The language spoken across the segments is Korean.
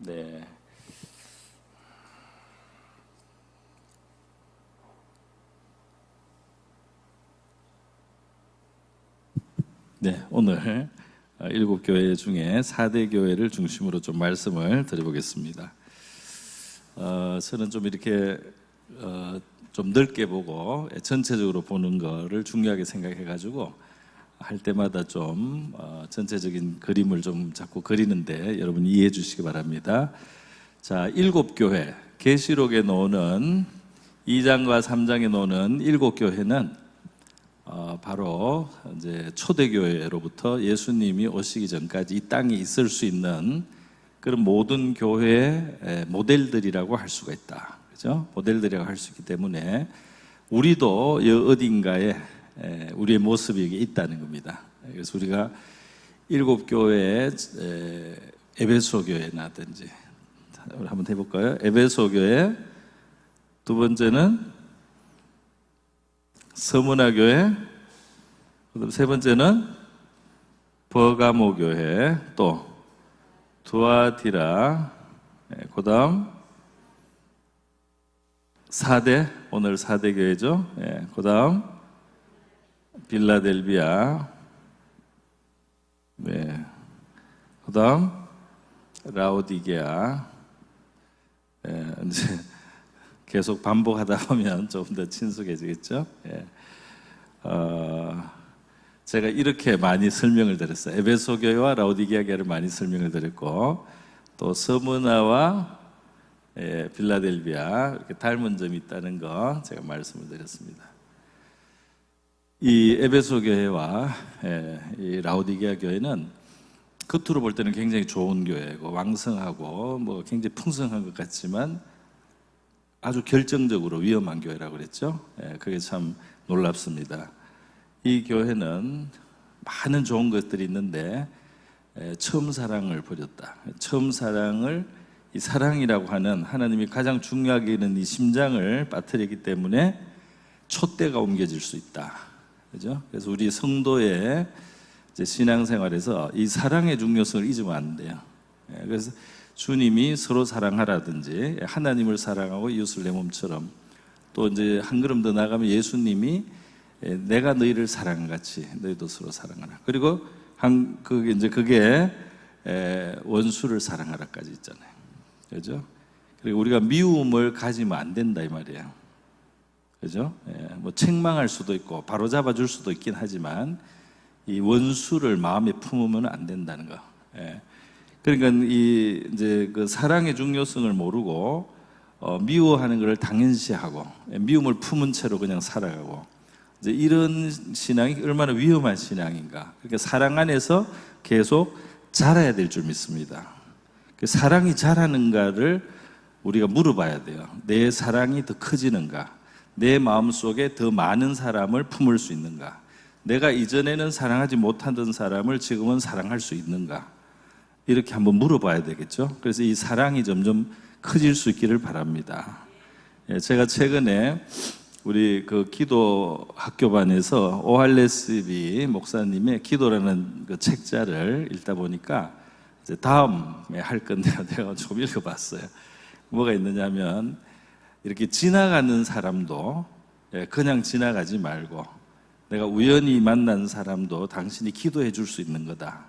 네. 네, 오늘 일곱 교회 중에 4대 교회를 중심으로 좀 말씀을 드려보겠습니다. 저는 좀 이렇게 좀 넓게 보고 전체적으로 보는 거를 중요하게 생각해가지고 할 때마다 좀 전체적인 그림을 좀 자꾸 그리는데 여러분 이해해 주시기 바랍니다. 자, 일곱 교회, 계시록에 나오는 2장과 3장에 나오는 일곱 교회는 바로 이제 초대교회로부터 예수님이 오시기 전까지 이 땅에 있을 수 있는 그런 모든 교회의 모델들이라고 할 수가 있다. 그죠? 모델들이라고 할 수 있기 때문에 우리도 어딘가에 우리의 모습이 여기 있다는 겁니다. 그래서 우리가 일곱 교회의 에베소 교회라든지 한번 해볼까요? 에베소 교회, 두 번째는 서문화 교회, 그다음 세 번째는 버가모 교회, 또 두아디라, 그다음 4대, 오늘 4대 교회죠. 그다음 빌라델비아, 그다음 라오디게아. 이제 계속 반복하다 보면 조금 더 친숙해지겠죠. 제가 이렇게 많이 설명을 드렸어요. 에베소 교회와 라오디게아 교회를 많이 설명을 드렸고, 또 서문화와 빌라델비아 이렇게 닮은 점이 있다는 거 제가 말씀을 드렸습니다. 이 에베소 교회와 이 라오디게아 교회는 겉으로 볼 때는 굉장히 좋은 교회고 왕성하고 뭐 굉장히 풍성한 것 같지만 아주 결정적으로 위험한 교회라고 그랬죠. 그게 참 놀랍습니다. 이 교회는 많은 좋은 것들이 있는데 처음 사랑을 버렸다. 처음 사랑을, 이 사랑이라고 하는 하나님이 가장 중요하게 여기는 이 심장을 빠뜨리기 때문에 촛대가 옮겨질 수 있다. 그죠? 그래서 우리 성도의 이제 신앙생활에서 이 사랑의 중요성을 잊으면 안 돼요. 그래서 주님이 서로 사랑하라든지 하나님을 사랑하고 이웃을 내 몸처럼, 또 이제 한 걸음 더 나가면 예수님이 내가 너희를 사랑같이 너희도 서로 사랑하라. 그리고 그게 원수를 사랑하라까지 있잖아요. 그죠? 그리고 우리가 미움을 가지면 안 된다 이 말이에요. 그죠? 뭐 책망할 수도 있고 바로 잡아줄 수도 있긴 하지만 이 원수를 마음에 품으면 안 된다는 거. 그러니까 이제 그 사랑의 중요성을 모르고 미워하는 것을 당연시하고 미움을 품은 채로 그냥 살아가고, 이제 이런 신앙이 얼마나 위험한 신앙인가. 그러니까 사랑 안에서 계속 자라야 될 줄 믿습니다. 그 사랑이 자라는가를 우리가 물어봐야 돼요. 내 사랑이 더 커지는가? 내 마음속에 더 많은 사람을 품을 수 있는가? 내가 이전에는 사랑하지 못하던 사람을 지금은 사랑할 수 있는가? 이렇게 한번 물어봐야 되겠죠. 그래서 이 사랑이 점점 커질 수 있기를 바랍니다. 제가 최근에 우리 그 기도 학교반에서 오할레스비 목사님의 기도라는 그 책자를 읽다 보니까 이제 다음에 할 건데요. 내가 좀 읽어봤어요. 뭐가 있느냐면, 이렇게 지나가는 사람도 그냥 지나가지 말고 내가 우연히 만난 사람도 당신이 기도해 줄 수 있는 거다.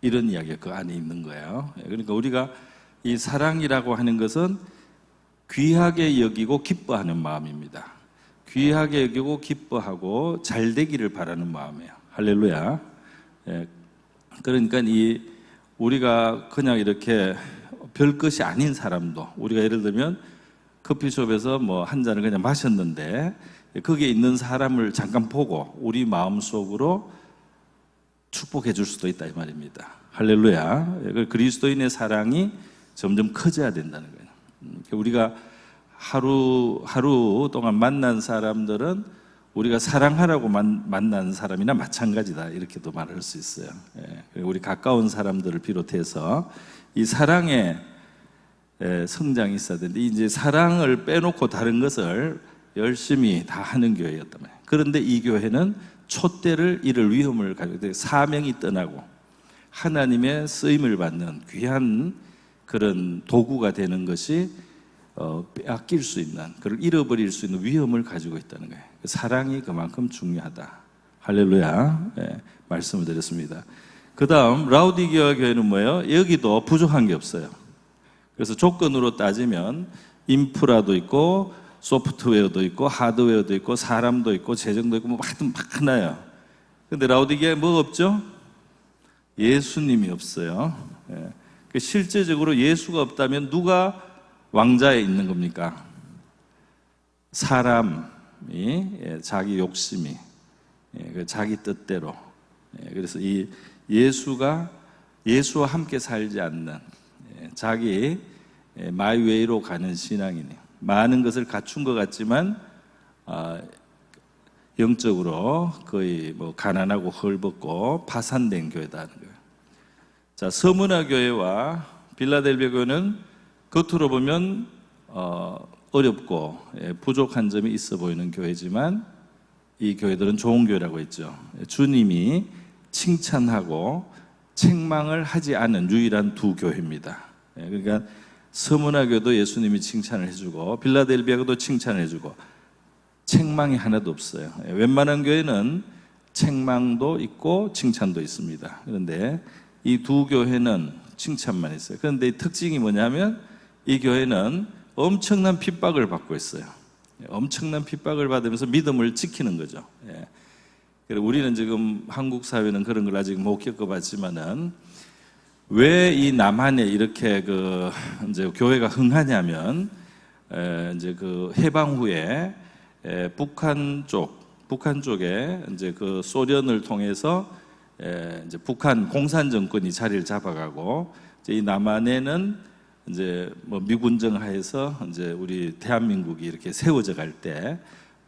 이런 이야기가 그 안에 있는 거예요. 그러니까 우리가 이 사랑이라고 하는 것은 귀하게 여기고 기뻐하는 마음입니다. 귀하게 여기고 기뻐하고 잘 되기를 바라는 마음이에요. 할렐루야. 그러니까 우리가 그냥 이렇게 별 것이 아닌 사람도, 우리가 예를 들면 커피숍에서 뭐 한 잔을 그냥 마셨는데 거기에 있는 사람을 잠깐 보고 우리 마음속으로 축복해 줄 수도 있다 이 말입니다. 할렐루야. 그리스도인의 사랑이 점점 커져야 된다는 거예요. 우리가 하루 동안 만난 사람들은 우리가 사랑하라고 만난 사람이나 마찬가지다, 이렇게도 말할 수 있어요. 우리 가까운 사람들을 비롯해서 이 사랑의 성장이 있어야 되는데, 이제 사랑을 빼놓고 다른 것을 열심히 다 하는 교회였단 말이에요. 그런데 이 교회는 촛대를 잃을 위험을 가지고 사명이 떠나고 하나님의 쓰임을 받는 귀한 그런 도구가 되는 것이 빼앗길 수 있는, 그걸 잃어버릴 수 있는 위험을 가지고 있다는 거예요. 사랑이 그만큼 중요하다. 할렐루야. 예, 말씀을 드렸습니다. 그 다음 라우디게아 교회는 뭐예요? 여기도 부족한 게 없어요. 그래서 조건으로 따지면 인프라도 있고 소프트웨어도 있고 하드웨어도 있고 사람도 있고 재정도 있고 뭐 하여튼 많아요. 근데 라우디게아에 뭐가 없죠? 예수님이 없어요. 예. 실제적으로 예수가 없다면 누가 왕자에 있는 겁니까? 사람이, 자기 욕심이, 자기 뜻대로. 그래서 이 예수와 함께 살지 않는, 자기 마이웨이로 가는 신앙이네요. 많은 것을 갖춘 것 같지만 영적으로 거의 뭐 가난하고 헐벗고 파산된 교회다 하는 거예요. 자, 서문화 교회와 빌라델비아 교회는 겉으로 보면 어렵고 부족한 점이 있어 보이는 교회지만 이 교회들은 좋은 교회라고 했죠. 주님이 칭찬하고 책망을 하지 않은 유일한 두 교회입니다. 그러니까 서문화 교회도 예수님이 칭찬을 해주고 빌라델비아 교회도 칭찬을 해주고 책망이 하나도 없어요. 웬만한 교회는 책망도 있고 칭찬도 있습니다. 그런데 이 두 교회는 칭찬만 있어요. 그런데 이 특징이 뭐냐면 이 교회는 엄청난 핍박을 받고 있어요. 엄청난 핍박을 받으면서 믿음을 지키는 거죠. 우리는 지금 한국 사회는 그런 걸 아직 못 겪어봤지만은 왜 이 남한에 이렇게 이제 교회가 흥하냐면 이제 해방 후에 북한 쪽에 이제 소련을 통해서 이제 북한 공산 정권이 자리를 잡아가고 이제 이 남한에는 이제 뭐 미군정 하에서 이제 우리 대한민국이 이렇게 세워져 갈 때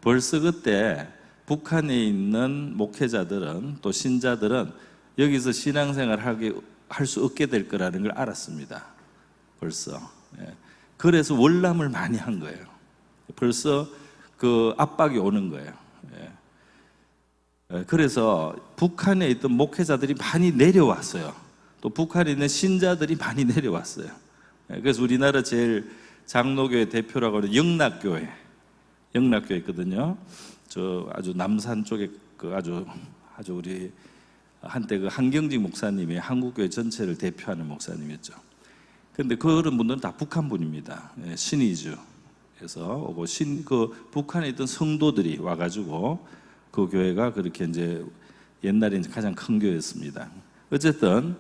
벌써 그때 북한에 있는 목회자들은 또 신자들은 여기서 신앙생활 할 수 없게 될 거라는 걸 알았습니다. 벌써. 그래서 월남을 많이 한 거예요. 벌써 압박이 오는 거예요. 그래서 북한에 있던 목회자들이 많이 내려왔어요. 또 북한에 있는 신자들이 많이 내려왔어요. 그래서 우리나라 제일 장로교회 대표라고 하는 영락교회 있거든요. 저 아주 남산 쪽에 아주 우리 한때 한경직 목사님이 한국교회 전체를 대표하는 목사님이었죠. 근데 그런 분들은 다 북한 분입니다. 신의주에서 오고 북한에 있던 성도들이 와가지고 그 교회가 그렇게 이제 옛날에 가장 큰 교회였습니다. 어쨌든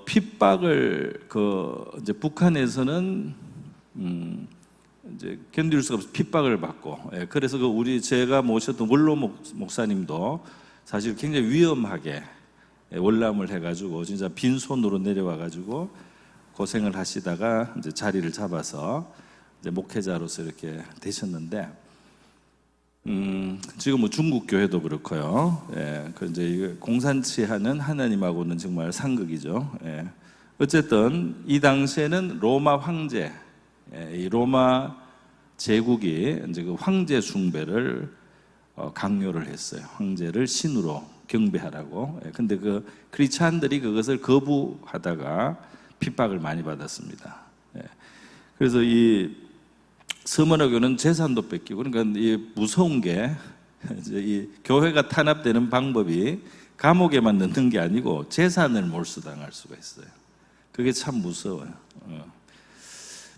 핍박을 이제 북한에서는 이제 견딜 수가 없어 핍박을 받고, 그래서 제가 모셨던 원로 목사님도 사실 굉장히 위험하게 월남을 해가지고 진짜 빈손으로 내려와가지고 고생을 하시다가 이제 자리를 잡아서 이제 목회자로서 이렇게 되셨는데. 지금 뭐 중국 교회도 그렇고요. 이제 공산치하는 하나님하고는 정말 상극이죠. 어쨌든 이 당시에는 로마 황제, 이 로마 제국이 이제 황제 숭배를 강요를 했어요. 황제를 신으로 경배하라고. 근데 크리스찬들이 그것을 거부하다가 핍박을 많이 받았습니다. 그래서 이 서문화교는 재산도 뺏기고, 그러니까 이 무서운 게 이제 이 교회가 탄압되는 방법이 감옥에만 넣는 게 아니고 재산을 몰수당할 수가 있어요. 그게 참 무서워요.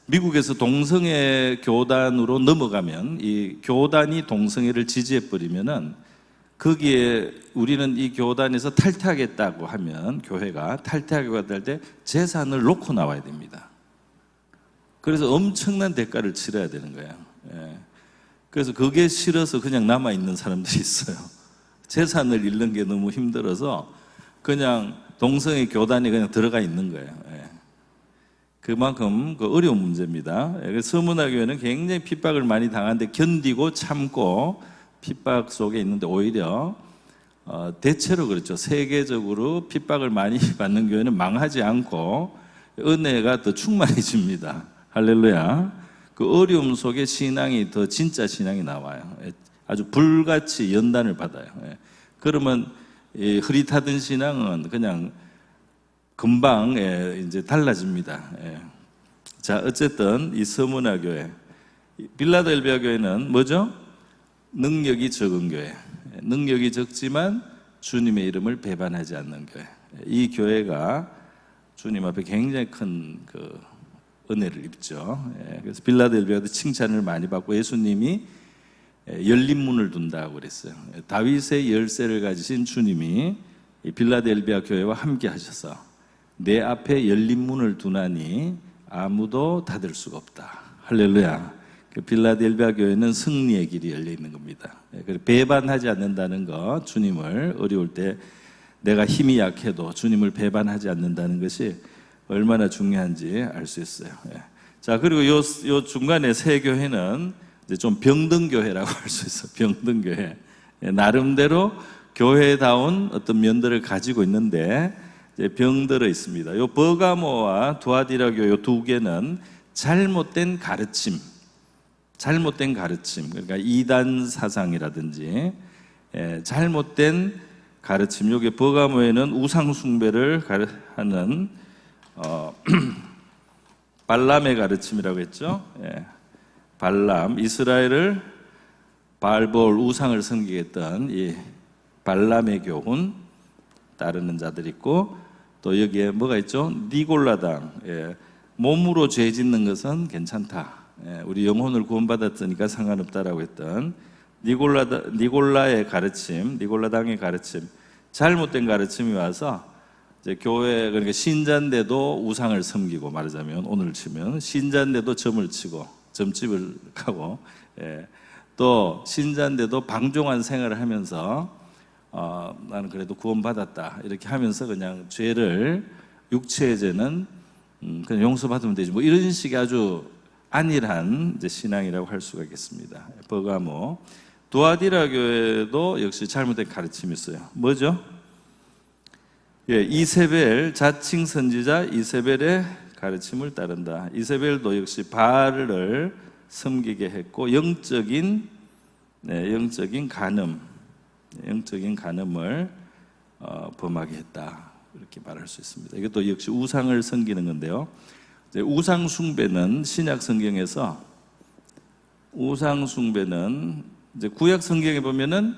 미국에서 동성애 교단으로 넘어가면 이 교단이 동성애를 지지해 버리면은 거기에 우리는 이 교단에서 탈퇴하겠다고 하면 교회가 탈퇴하겠다고 할 때 재산을 놓고 나와야 됩니다. 그래서 엄청난 대가를 치러야 되는 거예요. 그래서 그게 싫어서 그냥 남아있는 사람들이 있어요. 재산을 잃는 게 너무 힘들어서 그냥 동성애 교단에 그냥 들어가 있는 거예요. 그만큼 어려운 문제입니다. 서문화교회는 굉장히 핍박을 많이 당하는데 견디고 참고 핍박 속에 있는데 오히려 대체로 그렇죠. 세계적으로 핍박을 많이 받는 교회는 망하지 않고 은혜가 더 충만해집니다. 할렐루야. 그 어려움 속에 신앙이 더 진짜 신앙이 나와요. 아주 불같이 연단을 받아요. 그러면 흐릿하던 신앙은 그냥 금방 이제 달라집니다. 자, 어쨌든 이 서문화 교회, 빌라델비아 교회는 뭐죠? 능력이 적은 교회. 능력이 적지만 주님의 이름을 배반하지 않는 교회. 이 교회가 주님 앞에 굉장히 큰 그 은혜를 입죠. 그래서 빌라델비아도 칭찬을 많이 받고 예수님이 열린 문을 둔다고 그랬어요. 다윗의 열쇠를 가지신 주님이 이 빌라델비아 교회와 함께 하셔서 내 앞에 열린 문을 두나니 아무도 닫을 수가 없다. 할렐루야. 그 빌라델비아 교회는 승리의 길이 열려 있는 겁니다. 배반하지 않는다는 거, 주님을 어려울 때 내가 힘이 약해도 주님을 배반하지 않는다는 것이 얼마나 중요한지 알 수 있어요. 자, 그리고 요 중간에 세 교회는 이제 좀 병든 교회라고 할 수 있어요. 병든 교회. 나름대로 교회다운 어떤 면들을 가지고 있는데 이제 병들어 있습니다. 요 버가모와 두아디라 교회 요 두 개는 잘못된 가르침, 그러니까 이단 사상이라든지 잘못된 가르침. 여기 버가모에는 우상 숭배를 하는 발람의 가르침이라고 했죠. 발람, 이스라엘을 바알볼 우상을 섬기게 했던 이 발람의 교훈 따르는 자들이 있고, 또 여기에 뭐가 있죠? 니골라당, 몸으로 죄 짓는 것은 괜찮다, 우리 영혼을 구원받았으니까 상관없다라고 했던 니골라의 가르침, 니골라당의 가르침, 잘못된 가르침이 와서 이제 교회, 그러니까 신자인데도 우상을 섬기고, 말하자면 오늘 치면 신자인데도 점을 치고 점집을 가고, 또 신자인데도 방종한 생활을 하면서 나는 그래도 구원받았다 이렇게 하면서 그냥 죄를, 육체의 죄는 그냥 용서받으면 되지, 뭐 이런 식의 아주 안일한 이제 신앙이라고 할 수가 있겠습니다. 버가모, 두아디라 교회도 역시 잘못된 가르침이 있어요. 뭐죠? 이세벨, 자칭 선지자 이세벨의 가르침을 따른다. 이세벨도 역시 바알을 섬기게 했고 영적인 간음을 범하게 했다, 이렇게 말할 수 있습니다. 이것도 역시 우상을 섬기는 건데요. 우상 숭배는 신약 성경에서, 우상 숭배는 이제 구약 성경에 보면은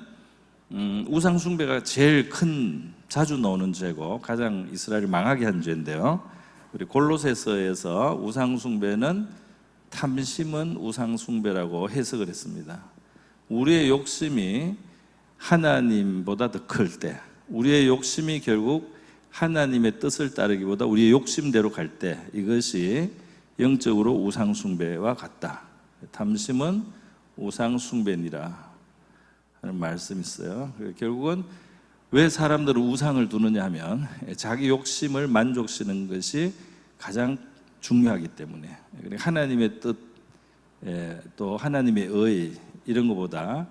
우상 숭배가 제일 자주 나오는 죄고 가장 이스라엘을 망하게 한 죄인데요. 우리 골로새서에서 우상 숭배는 탐심은 우상 숭배라고 해석을 했습니다. 우리의 욕심이 하나님보다 더 클 때, 우리의 욕심이 결국 하나님의 뜻을 따르기보다 우리의 욕심대로 갈 때, 이것이 영적으로 우상 숭배와 같다. 탐심은 우상 숭배니라 하는 말씀이 있어요. 결국은 왜 사람들은 우상을 두느냐 하면 자기 욕심을 만족시키는 것이 가장 중요하기 때문에, 하나님의 뜻, 또 하나님의 의, 이런 것보다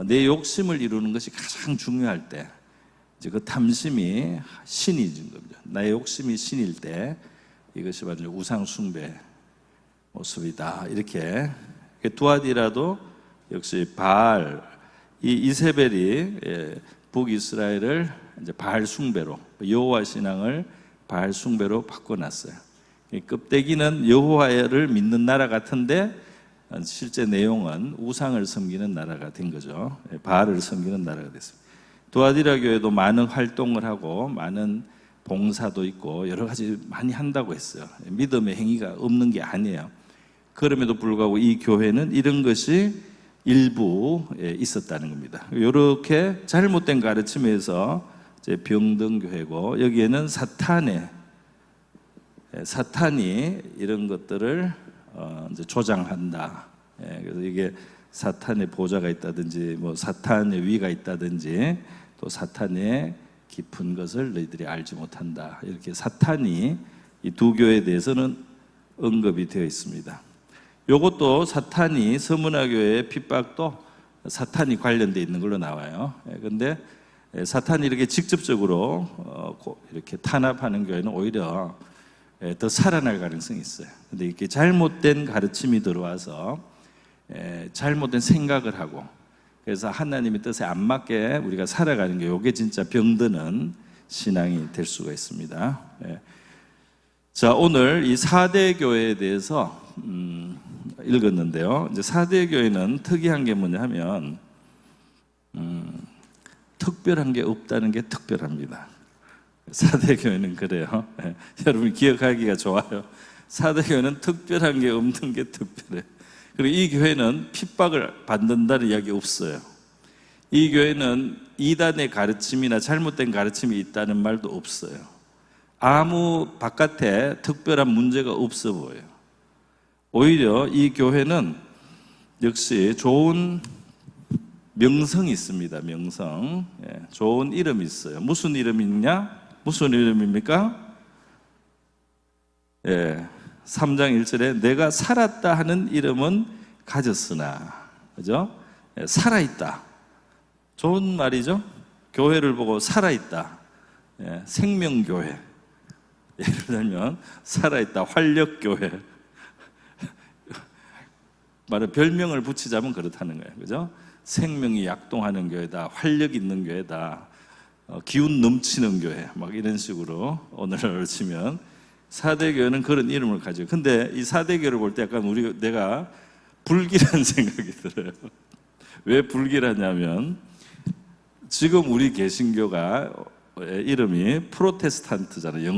내 욕심을 이루는 것이 가장 중요할 때, 이제 그 탐심이 신이 진 겁니다. 나의 욕심이 신일 때 이것이 바로 우상 숭배 모습이다. 이렇게 두아디라도 역시 바알, 이 이세벨이 북이스라엘을 이제 바알 숭배로, 여호와 신앙을 바알 숭배로 바꿔놨어요. 껍데기는 여호와를 믿는 나라 같은데 실제 내용은 우상을 섬기는 나라가 된 거죠. 바알을 섬기는 나라가 됐습니다. 두아디라 교회도 많은 활동을 하고 많은 봉사도 있고 여러 가지 많이 한다고 했어요. 믿음의 행위가 없는 게 아니에요. 그럼에도 불구하고 이 교회는 이런 것이 일부 있었다는 겁니다. 이렇게 잘못된 가르침에서 이제 병든 교회고, 여기에는 사탄이 이런 것들을 이제 조장한다. 그래서 이게 사탄의 보좌가 있다든지, 뭐 사탄의 위가 있다든지, 또 사탄의 깊은 것을 너희들이 알지 못한다. 이렇게 사탄이 이 두 교회에 대해서는 언급이 되어 있습니다. 이것도 사탄이, 서문화 교회의 핍박도 사탄이 관련되어 있는 걸로 나와요. 그런데 사탄이 이렇게 직접적으로 이렇게 탄압하는 교회는 오히려 더 살아날 가능성이 있어요. 그런데 이렇게 잘못된 가르침이 들어와서 잘못된 생각을 하고, 그래서 하나님의 뜻에 안 맞게 우리가 살아가는 게, 이게 진짜 병드는 신앙이 될 수가 있습니다. 예. 자, 오늘 이 4대 교회에 대해서 읽었는데요. 이제 4대 교회는 특이한 게 뭐냐 하면 특별한 게 없다는 게 특별합니다. 4대 교회는 그래요. 예. 여러분 기억하기가 좋아요. 4대 교회는 특별한 게 없는 게 특별해. 그리고 이 교회는 핍박을 받는다는 이야기 없어요. 이 교회는 이단의 가르침이나 잘못된 가르침이 있다는 말도 없어요. 아무 바깥에 특별한 문제가 없어 보여요. 오히려 이 교회는 역시 좋은 명성이 있습니다. 명성. 예, 좋은 이름이 있어요. 무슨 이름이냐? 무슨 이름입니까? 예, 3장 1절에 내가 살았다 하는 이름은 가졌으나, 그죠? 예, 살아있다. 좋은 말이죠? 교회를 보고 살아있다. 예, 생명교회. 예를 들면 살아있다, 활력교회. 말은 별명을 붙이자면 그렇다는 거예요. 그죠? 생명이 약동하는 교회다, 활력 있는 교회다, 기운 넘치는 교회, 막 이런 식으로 오늘을 치면 4대 교회는 그런 이름을 가지고. 근데 이 4대 교회를 볼 때 약간 내가 불길한 생각이 들어요. 왜 불길하냐면 지금 우리 개신교가 이름이 프로테스탄트잖아요.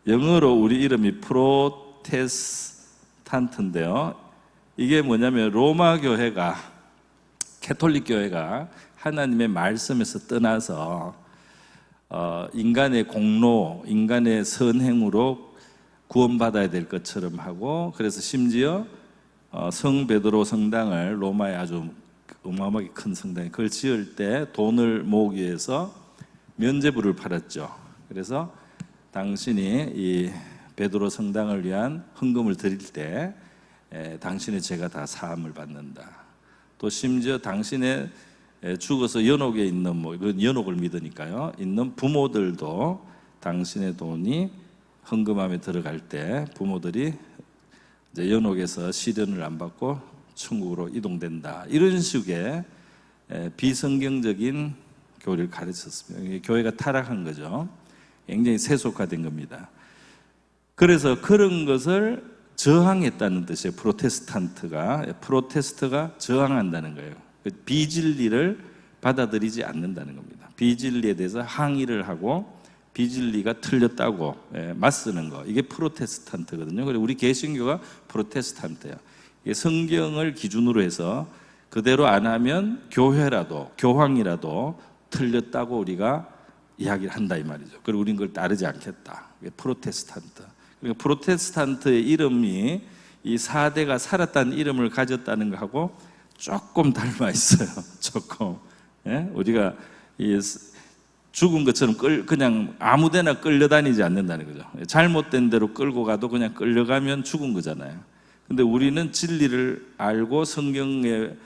영어로 우리 이름이 프로테스탄트인데요. 이게 뭐냐면 로마 교회가, 캐톨릭 교회가 하나님의 말씀에서 떠나서 인간의 공로, 인간의 선행으로 구원받아야 될 것처럼 하고, 그래서 심지어 성 베드로 성당을, 로마의 아주 어마어마하게 큰 성당, 그걸 지을 때 돈을 모으기 위해서 면죄부를 팔았죠. 그래서 당신이 이 베드로 성당을 위한 헌금을 드릴 때 당신의 죄가 다 사함을 받는다. 또 심지어 당신의 죽어서 연옥에 있는 그 연옥을 믿으니까요, 있는 부모들도 당신의 돈이 헌금함에 들어갈 때 부모들이 이제 연옥에서 시련을 안 받고 천국으로 이동된다. 이런 식의 비성경적인 교리를 가르쳤습니다. 교회가 타락한 거죠. 굉장히 세속화된 겁니다. 그래서 그런 것을 저항했다는 뜻이에요. 프로테스트가 저항한다는 거예요. 비진리를 받아들이지 않는다는 겁니다. 비진리에 대해서 항의를 하고 비진리가 틀렸다고 맞서는 거, 이게 프로테스탄트거든요. 그리고 우리 개신교가 프로테스탄트예요. 성경을 기준으로 해서 그대로 안 하면 교황이라도 틀렸다고 우리가 이야기를 한다 이 말이죠. 그리고 우리는 그걸 따르지 않겠다. 이게 프로테스탄트. 그러니까 프로테스탄트의 이름이 이 4대가 살았다는 이름을 가졌다는 것하고 조금 닮아 있어요. 조금. 예? 우리가 이 죽은 것처럼 그냥 아무데나 끌려다니지 않는다는 거죠. 잘못된 대로 끌고 가도 그냥 끌려가면 죽은 거잖아요. 근데 우리는 진리를 알고 성경의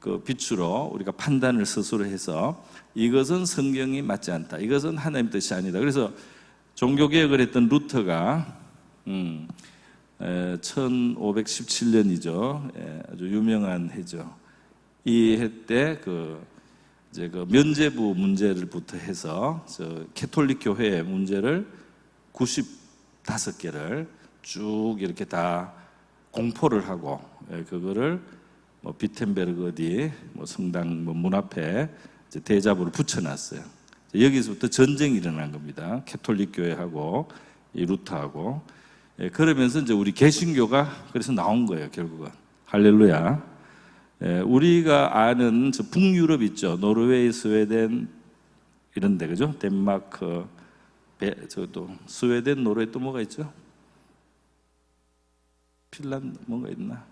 그 빛으로 우리가 판단을 스스로 해서 이것은 성경이 맞지 않다, 이것은 하나님 뜻이 아니다. 그래서 종교개혁을 했던 루터가 1517년이죠. 아주 유명한 해죠. 이 해 때 이제 면죄부 문제를부터 해서 캐톨릭 교회의 문제를 95개를 쭉 이렇게 다 공포를 하고, 그거를 비텐베르그 어디 성당 문 앞에 이제 대자보를 붙여놨어요. 여기서부터 전쟁이 일어난 겁니다. 캐톨릭 교회하고 이 루터하고. 그러면서 이제 우리 개신교가 그래서 나온 거예요. 결국은 할렐루야. 우리가 아는 저 북유럽 있죠. 노르웨이, 스웨덴 이런데, 그죠? 덴마크, 저도 스웨덴, 노르웨이, 또 뭐가 있죠? 핀란드 뭔가 있나?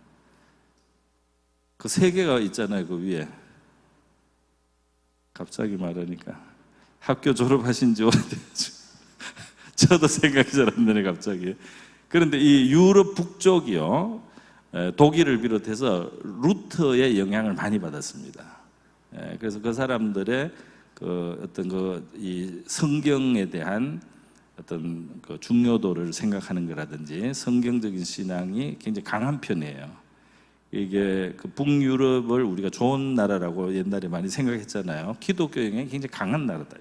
그 세 개가 있잖아요. 그 위에. 갑자기 말하니까 학교 졸업하신 지 오래됐죠. 저도 생각이 잘 안 나네 갑자기. 그런데 이 유럽 북쪽이요, 독일을 비롯해서 루터의 영향을 많이 받았습니다. 그래서 그 사람들의 이 성경에 대한 어떤 그 중요도를 생각하는 거라든지 성경적인 신앙이 굉장히 강한 편이에요. 이게 그 북유럽을 우리가 좋은 나라라고 옛날에 많이 생각했잖아요. 기독교 영향이 굉장히 강한 나라다.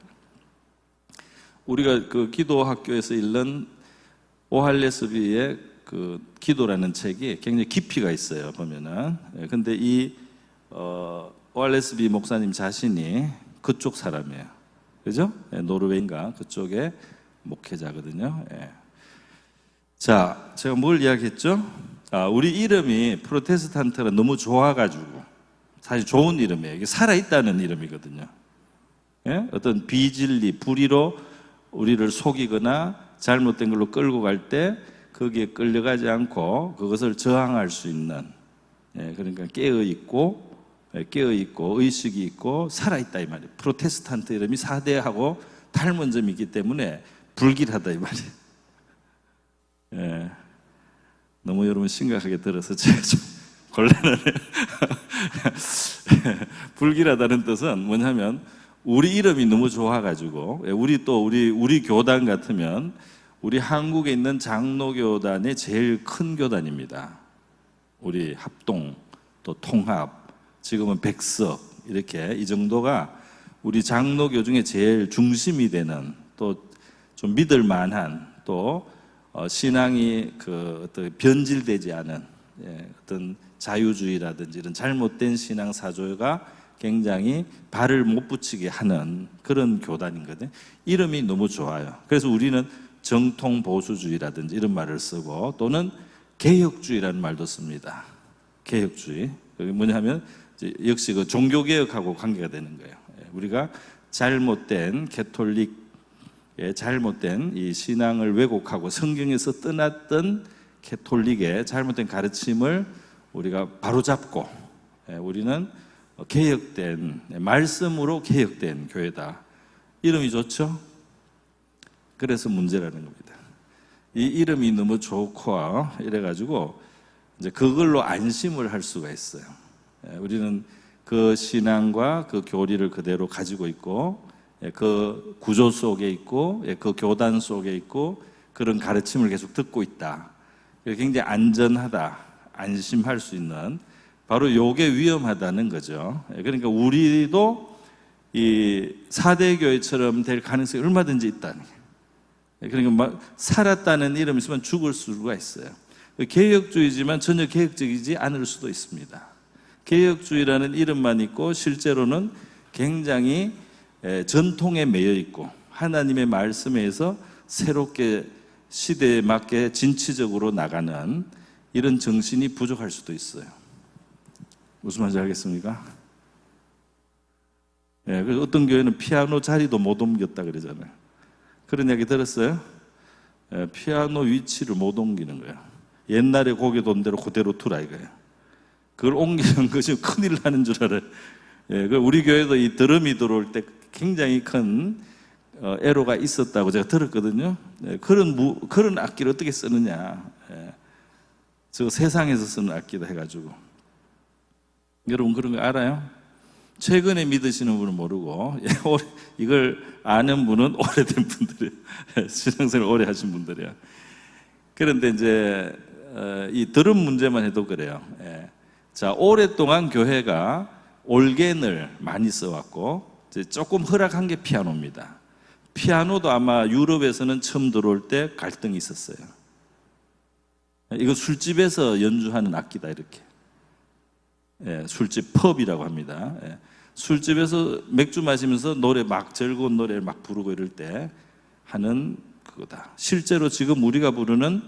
우리가 그 기도 학교에서 읽는 오할레스비의 그 기도라는 책이 굉장히 깊이가 있어요, 보면은. 근데 이 오할레스비 목사님 자신이 그쪽 사람이에요. 그죠? 노르웨이인가 그쪽의 목회자거든요. 자, 제가 뭘 이야기했죠? 우리 이름이 프로테스탄트가 너무 좋아가지고, 사실 좋은 이름이에요. 이게 살아있다는 이름이거든요. 어떤 비진리, 불의로 우리를 속이거나 잘못된 걸로 끌고 갈 때 거기에 끌려가지 않고 그것을 저항할 수 있는, 그러니까 깨어있고 의식이 있고 살아있다 이 말이에요. 프로테스탄트 이름이 4대하고 닮은 점이 있기 때문에 불길하다 이 말이에요. 너무 여러분 심각하게 들어서 제가 좀 곤란하네요. 불길하다는 뜻은 뭐냐면 우리 이름이 너무 좋아가지고, 우리 교단 같으면 우리 한국에 있는 장로교단의 제일 큰 교단입니다. 우리 합동, 또 통합, 지금은 백석, 이렇게 이 정도가 우리 장로교 중에 제일 중심이 되는, 또 좀 믿을 만한, 또 신앙이 어떤 변질되지 않은, 어떤 자유주의라든지 이런 잘못된 신앙 사조가 굉장히 발을 못 붙이게 하는 그런 교단이거든요. 이름이 너무 좋아요. 그래서 우리는 정통 보수주의라든지 이런 말을 쓰고, 또는 개혁주의라는 말도 씁니다. 개혁주의. 그게 뭐냐면 역시 그 종교개혁하고 관계가 되는 거예요. 우리가 잘못된 잘못된 이 신앙을 왜곡하고 성경에서 떠났던 캐톨릭의 잘못된 가르침을 우리가 바로잡고, 우리는 개혁된, 말씀으로 개혁된 교회다. 이름이 좋죠? 그래서 문제라는 겁니다. 이 이름이 너무 좋고 이래가지고 이제 그걸로 안심을 할 수가 있어요. 우리는 그 신앙과 그 교리를 그대로 가지고 있고, 그 구조 속에 있고, 그 교단 속에 있고, 그런 가르침을 계속 듣고 있다. 굉장히 안전하다, 안심할 수 있는, 바로 요게 위험하다는 거죠. 그러니까 우리도 이 4대 교회처럼 될 가능성이 얼마든지 있다는 거예요. 그러니까 살았다는 이름이 있으면 죽을 수가 있어요. 개혁주의지만 전혀 개혁적이지 않을 수도 있습니다. 개혁주의라는 이름만 있고 실제로는 굉장히 전통에 매여 있고 하나님의 말씀에서 새롭게 시대에 맞게 진취적으로 나가는 이런 정신이 부족할 수도 있어요. 무슨 말인지 알겠습니까? 그래서 어떤 교회는 피아노 자리도 못 옮겼다 그러잖아요. 그런 이야기 들었어요? 피아노 위치를 못 옮기는 거예요. 옛날에 고개 돈 대로 그대로 두라 이거예요. 그걸 옮기는 것이 큰일 나는 줄 알아요. 우리 교회도 이 드럼이 들어올 때 굉장히 큰 애로가 있었다고 제가 들었거든요. 그런 악기를 어떻게 쓰느냐. 저 세상에서 쓰는 악기다 해가지고. 여러분 그런 거 알아요? 최근에 믿으시는 분은 모르고, 이걸 아는 분은 오래된 분들이에요. 신앙생활 오래 하신 분들이에요. 그런데 이제 이 드럼 문제만 해도 그래요. 자, 오랫동안 교회가 올겐을 많이 써왔고, 이제 조금 허락한 게 피아노입니다. 피아노도 아마 유럽에서는 처음 들어올 때 갈등이 있었어요. 이거 술집에서 연주하는 악기다 이렇게. 술집 펍이라고 합니다. 술집에서 맥주 마시면서 노래 막 즐거운 노래를 막 부르고 이럴 때 하는 그거다. 실제로 지금 우리가 부르는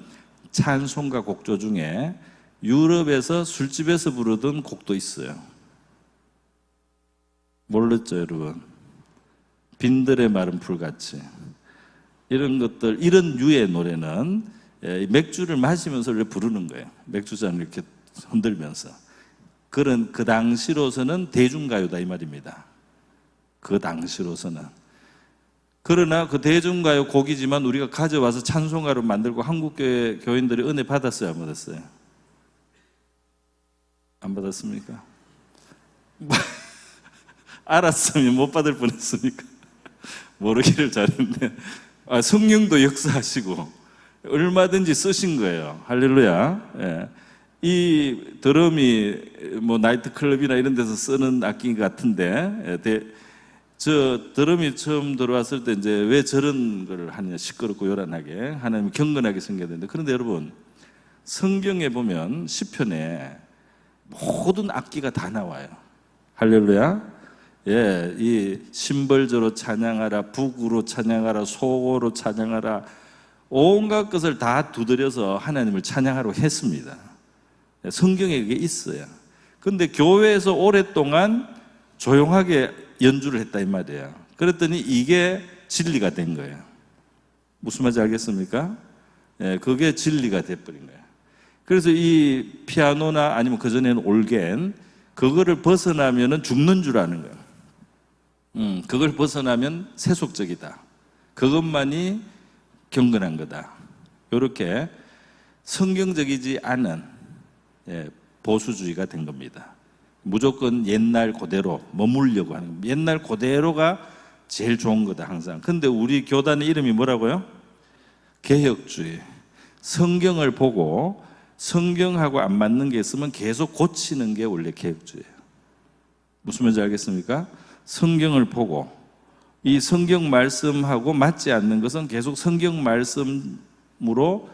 찬송가 곡조 중에 유럽에서 술집에서 부르던 곡도 있어요. 몰랐죠, 여러분? 빈들의 마른 풀같이. 이런 것들, 이런 유의 노래는 맥주를 마시면서 부르는 거예요. 맥주잔을 이렇게 흔들면서. 그 당시로서는 대중가요다 이 말입니다. 그 당시로서는. 그러나 그 대중가요 곡이지만 우리가 가져와서 찬송가로 만들고 한국교회 교인들이 은혜 받았어요, 안 받았어요? 안 받았습니까? 알았으면 못 받을 뻔했습니까? 모르기를 잘했네. 성령도 역사하시고 얼마든지 쓰신 거예요. 할렐루야. 이 드럼이 나이트클럽이나 이런 데서 쓰는 악기 같은데, 저 드럼이 처음 들어왔을 때 이제 왜 저런 걸 하느냐, 시끄럽고 요란하게 하나님이 경건하게 생겨야 되는데, 그런데 여러분 성경에 보면 시편에 모든 악기가 다 나와요. 할렐루야. 예, 이 심벌저로 찬양하라, 북으로 찬양하라, 소고로 찬양하라, 온갖 것을 다 두드려서 하나님을 찬양하라고 했습니다. 성경에 그게 있어요. 근데 교회에서 오랫동안 조용하게 연주를 했다 이 말이에요. 그랬더니 이게 진리가 된 거예요. 무슨 말인지 알겠습니까? 예, 그게 진리가 돼버린 거예요. 그래서 이 피아노나 아니면 그전에는 올겐, 그거를 벗어나면은 죽는 줄 아는 거예요. 그걸 벗어나면 세속적이다. 그것만이 경건한 거다. 이렇게 성경적이지 않은 보수주의가 된 겁니다. 무조건 옛날 그대로 머물려고 하는 겁니다. 옛날 그대로가 제일 좋은 거다 항상. 근데 우리 교단의 이름이 뭐라고요? 개혁주의. 성경을 보고 성경하고 안 맞는 게 있으면 계속 고치는 게 원래 개혁주의예요. 무슨 말인지 알겠습니까? 성경을 보고 이 성경 말씀하고 맞지 않는 것은 계속 성경 말씀으로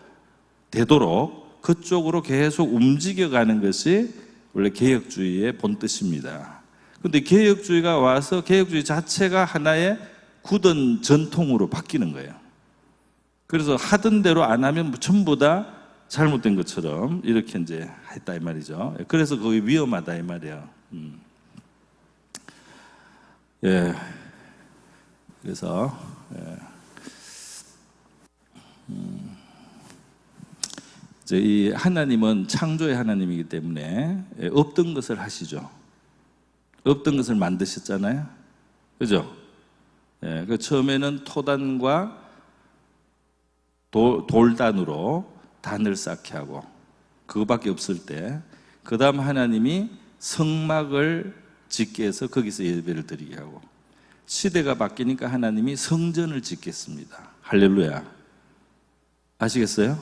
되도록 그쪽으로 계속 움직여가는 것이 원래 개혁주의의 본뜻입니다. 그런데 개혁주의가 와서 개혁주의 자체가 하나의 굳은 전통으로 바뀌는 거예요. 그래서 하던 대로 안 하면 전부 다 잘못된 것처럼 이렇게 이제 했다 이 말이죠. 그래서 그게 위험하다 이 말이에요. 예. 그래서 이제 이 하나님은 창조의 하나님이기 때문에 없던 것을 하시죠. 없던 것을 만드셨잖아요. 그죠? 예. 그 처음에는 토단과 돌단으로 단을 쌓게 하고 그거밖에 없을 때, 그 다음 하나님이 성막을 짓게 해서 거기서 예배를 드리게 하고, 시대가 바뀌니까 하나님이 성전을 짓겠습니다. 할렐루야. 아시겠어요?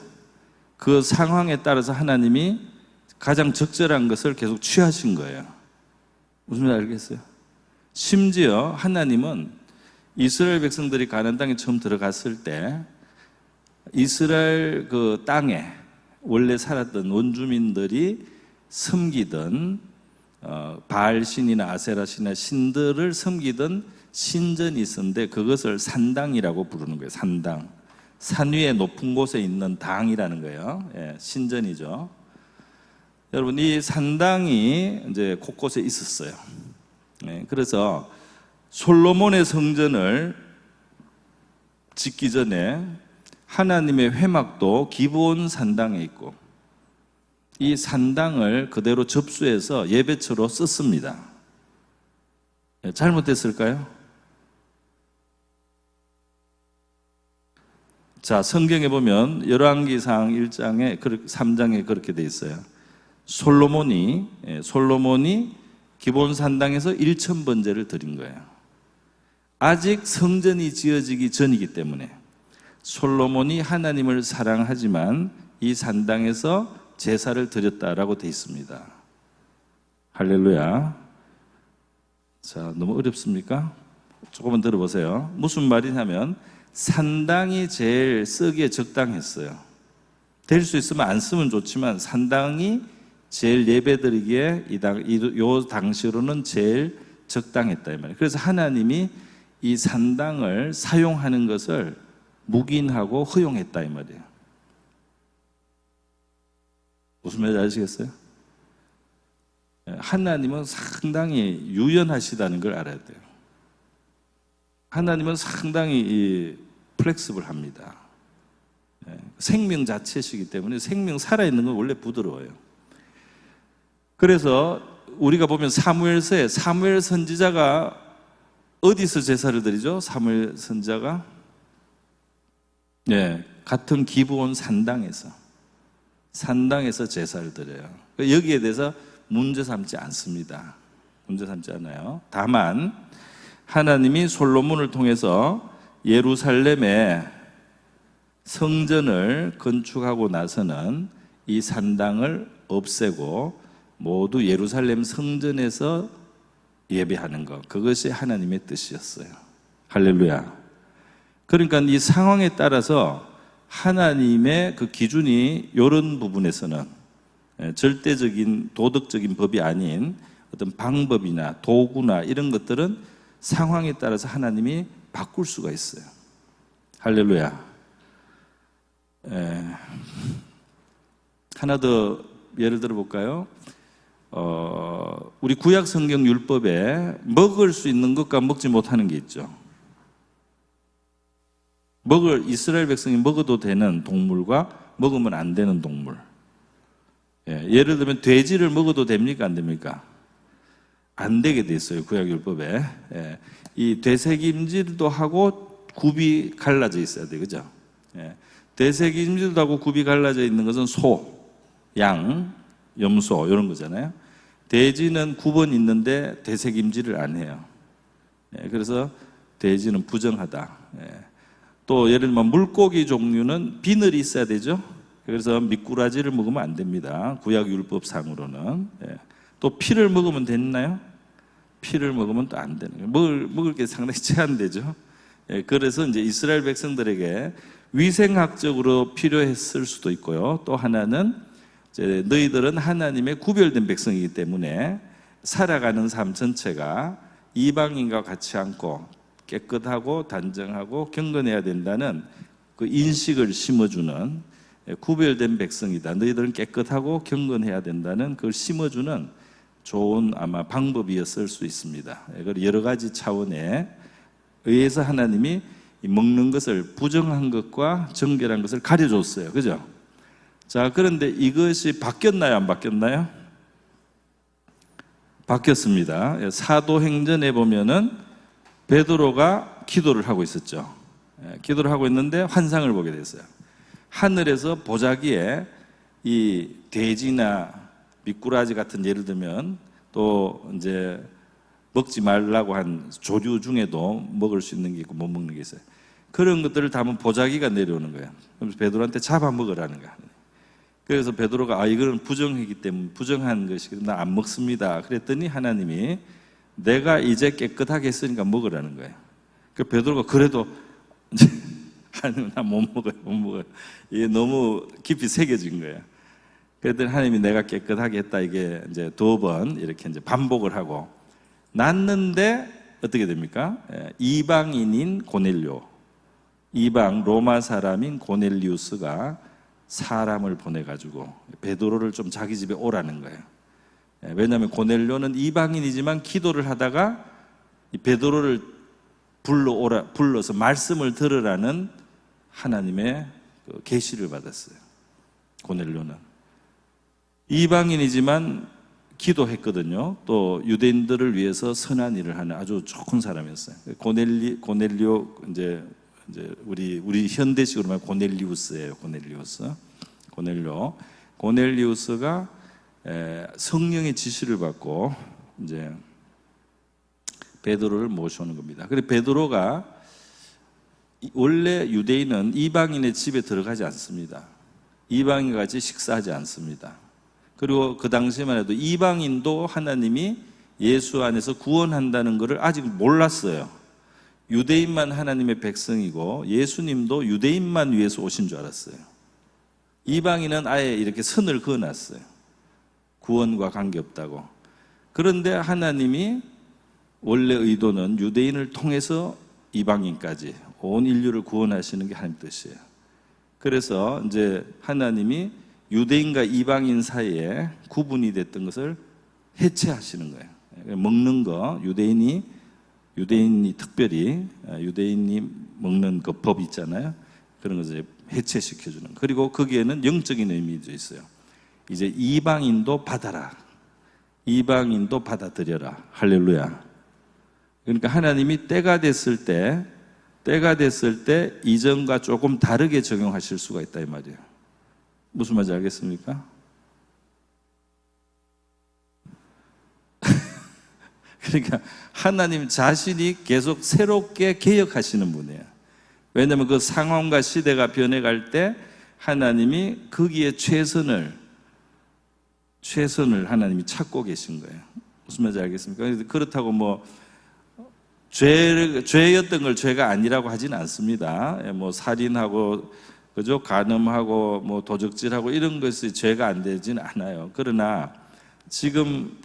그 상황에 따라서 하나님이 가장 적절한 것을 계속 취하신 거예요. 무슨 말인지 알겠어요? 심지어 하나님은 이스라엘 백성들이 가나안 땅에 처음 들어갔을 때 이스라엘 그 땅에 원래 살았던 원주민들이 섬기던 바알 신이나 아세라 신이나 신들을 섬기던 신전이 있었는데 그것을 산당이라고 부르는 거예요. 산당. 산 위에 높은 곳에 있는 당이라는 거예요. 예, 신전이죠. 여러분, 이 산당이 이제 곳곳에 있었어요. 예, 그래서 솔로몬의 성전을 짓기 전에 하나님의 회막도 기브온 산당에 있고, 이 산당을 그대로 접수해서 예배처로 썼습니다. 잘못됐을까요? 자, 성경에 보면 열왕기상 1장에 3장에 그렇게 돼 있어요. 솔로몬이 기브온 산당에서 1000번제를 드린 거예요. 아직 성전이 지어지기 전이기 때문에 솔로몬이 하나님을 사랑하지만 이 산당에서 제사를 드렸다라고 되어 있습니다. 할렐루야. 자, 너무 어렵습니까? 조금만 들어보세요. 무슨 말이냐면 산당이 제일 쓰기에 적당했어요. 될 수 있으면 안 쓰면 좋지만 산당이 제일 예배드리기에 요 당시로는 제일 적당했다 이 말이에요. 그래서 하나님이 이 산당을 사용하는 것을 묵인하고 허용했다 이 말이에요. 무슨 말인지 아시겠어요? 하나님은 상당히 유연하시다는 걸 알아야 돼요. 하나님은 상당히 플렉시블합니다. 생명 자체시기 때문에, 생명 살아있는 건 원래 부드러워요. 그래서 우리가 보면 사무엘서에 사무엘 선지자가 어디서 제사를 드리죠? 사무엘 선지자가 같은 기브온 산당에서 제사를 드려요. 여기에 대해서 문제 삼지 않습니다. 문제 삼지 않아요. 다만 하나님이 솔로몬을 통해서 예루살렘에 성전을 건축하고 나서는 이 산당을 없애고 모두 예루살렘 성전에서 예배하는 것, 그것이 하나님의 뜻이었어요. 할렐루야. 그러니까 이 상황에 따라서 하나님의 그 기준이 이런 부분에서는 절대적인 도덕적인 법이 아닌 어떤 방법이나 도구나 이런 것들은 상황에 따라서 하나님이 바꿀 수가 있어요. 할렐루야. 하나 더 예를 들어 볼까요? 우리 구약 성경 율법에 먹을 수 있는 것과 먹지 못하는 게 있죠. 이스라엘 백성이 먹어도 되는 동물과 먹으면 안 되는 동물. 예를 들면 돼지를 먹어도 됩니까? 안 됩니까? 안 되게 돼 있어요. 구약 율법에. 이 되새김질도 하고 굽이 갈라져 있어야 돼. 그죠? 되새김질도 하고 굽이 갈라져 있는 것은 소, 양, 염소 이런 거잖아요. 돼지는 굽은 있는데 되새김질을 안 해요. 그래서 돼지는 부정하다. 또 예를 들면 물고기 종류는 비늘이 있어야 되죠. 그래서 미꾸라지를 먹으면 안 됩니다. 구약 율법상으로는. 또 피를 먹으면 됐나요? 피를 먹으면 또 안 되는 거예요. 먹을 게 상당히 제한되죠. 그래서 이제 이스라엘 백성들에게 위생학적으로 필요했을 수도 있고요. 또 하나는 이제 너희들은 하나님의 구별된 백성이기 때문에 살아가는 삶 전체가 이방인과 같이 않고 깨끗하고 단정하고 경건해야 된다는 그 인식을 심어주는 구별된 백성이다. 너희들은 깨끗하고 경건해야 된다는 그걸 심어주는 좋은 아마 방법이었을 수 있습니다. 여러 가지 차원에 의해서 하나님이 먹는 것을 부정한 것과 정결한 것을 가려줬어요. 그죠? 자, 그런데 이것이 바뀌었나요? 안 바뀌었나요? 바뀌었습니다. 사도행전에 보면은 베드로가 기도를 하고 있었죠. 기도를 하고 있는데 환상을 보게 됐어요. 하늘에서 보자기에 이 돼지나 미꾸라지 같은 예를 들면 또 이제 먹지 말라고 한 조류 중에도 먹을 수 있는 게 있고 못 먹는 게 있어요. 그런 것들을 담은 보자기가 내려오는 거예요. 그래서 베드로한테 잡아 먹으라는 거야. 그래서 베드로가 이거는 부정이기 때문에 부정한 것이기 나 안 먹습니다. 그랬더니 하나님이 내가 이제 깨끗하게 했으니까 먹으라는 거예요. 그 베드로가 그래도 하나님 나 못 먹어요. 이게 너무 깊이 새겨진 거예요. 그랬더니 하나님이 내가 깨끗하게 했다 이게 이제 2번 이렇게 이제 반복을 하고 났는데 어떻게 됩니까? 이방인인 고넬료, 이방 로마 사람인 고넬리우스가 사람을 보내가지고 베드로를 좀 자기 집에 오라는 거예요. 왜냐하면 고넬료는 이방인이지만 기도를 하다가 이 베드로를 불러서 말씀을 들으라는 하나님의 계시를 받았어요. 고넬료는 이방인이지만 기도했거든요. 또 유대인들을 위해서 선한 일을 하는 아주 좋은 사람이었어요. 고넬리오 이제 우리 현대식으로 말하면 고넬리우스예요. 고넬리우스가 성령의 지시를 받고 이제 베드로를 모셔오는 겁니다. 그리고 베드로가 원래 유대인은 이방인의 집에 들어가지 않습니다. 이방인과 같이 식사하지 않습니다. 그리고 그 당시에만 해도 이방인도 하나님이 예수 안에서 구원한다는 것을 아직 몰랐어요. 유대인만 하나님의 백성이고 예수님도 유대인만 위해서 오신 줄 알았어요. 이방인은 아예 이렇게 선을 그어놨어요. 구원과 관계없다고. 그런데 하나님이 원래 의도는 유대인을 통해서 이방인까지 온 인류를 구원하시는 게 하나님 뜻이에요. 그래서 이제 하나님이 유대인과 이방인 사이에 구분이 됐던 것을 해체하시는 거예요. 먹는 거 유대인이 특별히 유대인이 먹는 그 법 있잖아요. 그런 것을 해체시켜 주는. 그리고 거기에는 영적인 의미도 있어요. 이제 이방인도 받아라. 이방인도 받아들여라. 할렐루야. 그러니까 하나님이 때가 됐을 때 이전과 조금 다르게 적용하실 수가 있다 이 말이에요. 무슨 말인지 알겠습니까? 그러니까 하나님 자신이 계속 새롭게 개혁하시는 분이에요. 왜냐하면 그 상황과 시대가 변해갈 때 하나님이 거기에 최선을 하나님이 찾고 계신 거예요. 무슨 말인지 알겠습니까? 그렇다고 뭐 죄였던 걸 죄가 아니라고 하지는 않습니다. 뭐 살인하고 그죠? 간음하고 뭐 도적질하고 이런 것이 죄가 안 되지는 않아요. 그러나 지금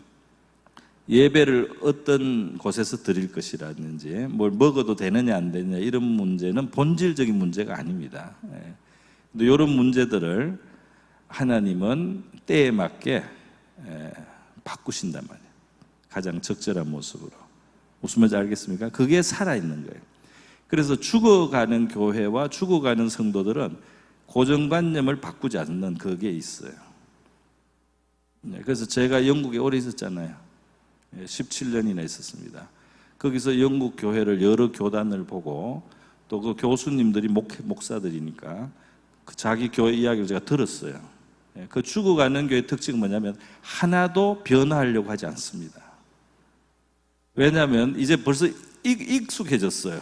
예배를 어떤 곳에서 드릴 것이라든지 뭘 먹어도 되느냐 안 되느냐 이런 문제는 본질적인 문제가 아닙니다. 근데 이런 문제들을 하나님은 때에 맞게 바꾸신단 말이에요. 가장 적절한 모습으로. 무슨 말인지 알겠습니까? 그게 살아있는 거예요. 그래서 죽어가는 교회와 죽어가는 성도들은 고정관념을 바꾸지 않는 그게 있어요. 그래서 제가 영국에 오래 있었잖아요. 17년이나 있었습니다. 거기서 영국 교회를 여러 교단을 보고 또 그 교수님들이 목사들이니까 그 자기 교회 이야기를 제가 들었어요. 그 죽어가는 교회의 특징은 뭐냐면 하나도 변화하려고 하지 않습니다. 왜냐하면 이제 벌써 익숙해졌어요.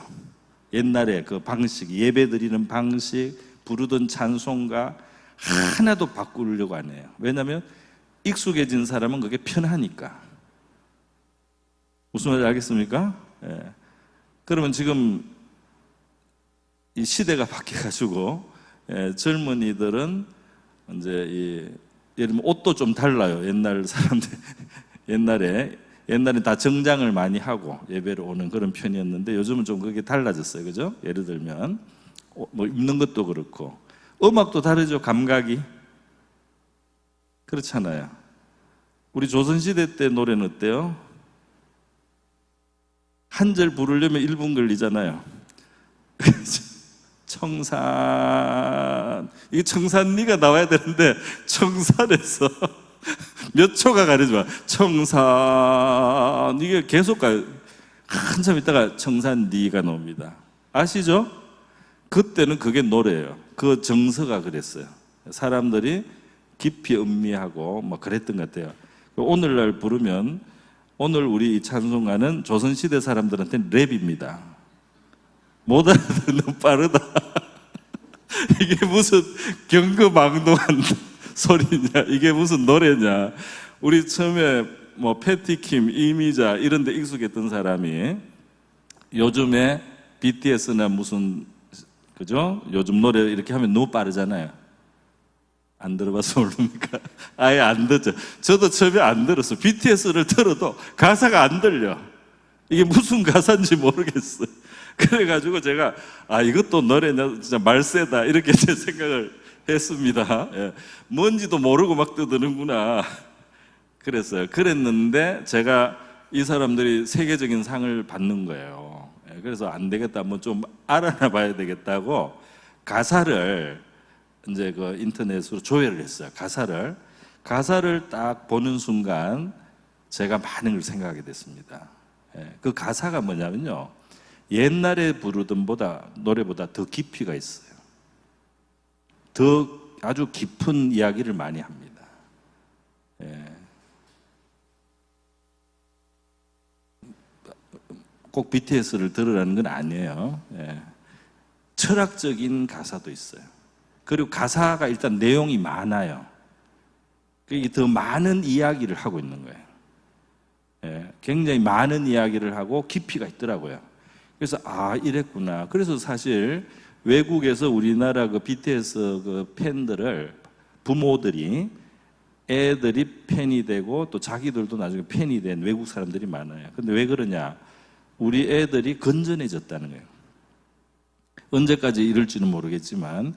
옛날에 그 방식, 예배 드리는 방식, 부르던 찬송가 하나도 바꾸려고 안 해요. 왜냐하면 익숙해진 사람은 그게 편하니까. 무슨 말인지 알겠습니까? 예. 그러면 지금 이 시대가 바뀌어가지고 젊은이들은 이제 예를 들면 옷도 좀 달라요. 옛날 사람들 옛날에 다 정장을 많이 하고 예배를 오는 그런 편이었는데 요즘은 좀 그게 달라졌어요. 그죠? 예를 들면 뭐 입는 것도 그렇고 음악도 다르죠. 감각이 그렇잖아요. 우리 조선시대 때 노래는 어때요? 한 절 부르려면 1분 걸리잖아요. 청산, 이게 청산리가 나와야 되는데 청산에서 몇 초가 가리지만 청산, 이게 계속 가요. 한참 있다가 청산리가 나옵니다. 아시죠? 그때는 그게 노래예요. 그 정서가 그랬어요. 사람들이 깊이 음미하고 뭐 그랬던 것 같아요. 오늘날 부르면 오늘 우리 이 찬송가는 조선시대 사람들한테는 랩입니다. 못 알아듣는 빠르다. 이게 무슨 경거망동한 소리냐, 이게 무슨 노래냐. 우리 처음에 뭐 패티킴, 이미자 이런 데 익숙했던 사람이 요즘에 BTS나 무슨 그죠? 요즘 노래 이렇게 하면 너무 빠르잖아요. 안 들어봐서 모릅니까? 아예 안 듣죠. 저도 처음에 안 들었어요. BTS를 들어도 가사가 안 들려. 이게 무슨 가사인지 모르겠어요. 그래가지고 제가 이것도 노래냐, 진짜 말세다 이렇게 제 생각을 했습니다. 예. 뭔지도 모르고 막 떠드는구나 그랬어요. 그랬는데 제가 이 사람들이 세계적인 상을 받는 거예요. 예. 그래서 안 되겠다, 한번 좀 알아나 봐야 되겠다고 가사를 이제 그 인터넷으로 조회를 했어요. 가사를 딱 보는 순간 제가 많은 걸 생각하게 됐습니다. 예. 그 가사가 뭐냐면요, 옛날에 부르던 노래보다 더 깊이가 있어요. 더 아주 깊은 이야기를 많이 합니다. 예. 꼭 BTS를 들으라는 건 아니에요. 예. 철학적인 가사도 있어요. 그리고 가사가 일단 내용이 많아요. 그게 더 많은 이야기를 하고 있는 거예요. 예. 굉장히 많은 이야기를 하고 깊이가 있더라고요. 그래서 이랬구나. 그래서 사실 외국에서 우리나라 그 BTS 그 팬들을 부모들이 애들이 팬이 되고 또 자기들도 나중에 팬이 된 외국 사람들이 많아요. 근데 왜 그러냐? 우리 애들이 건전해졌다는 거예요. 언제까지 이럴지는 모르겠지만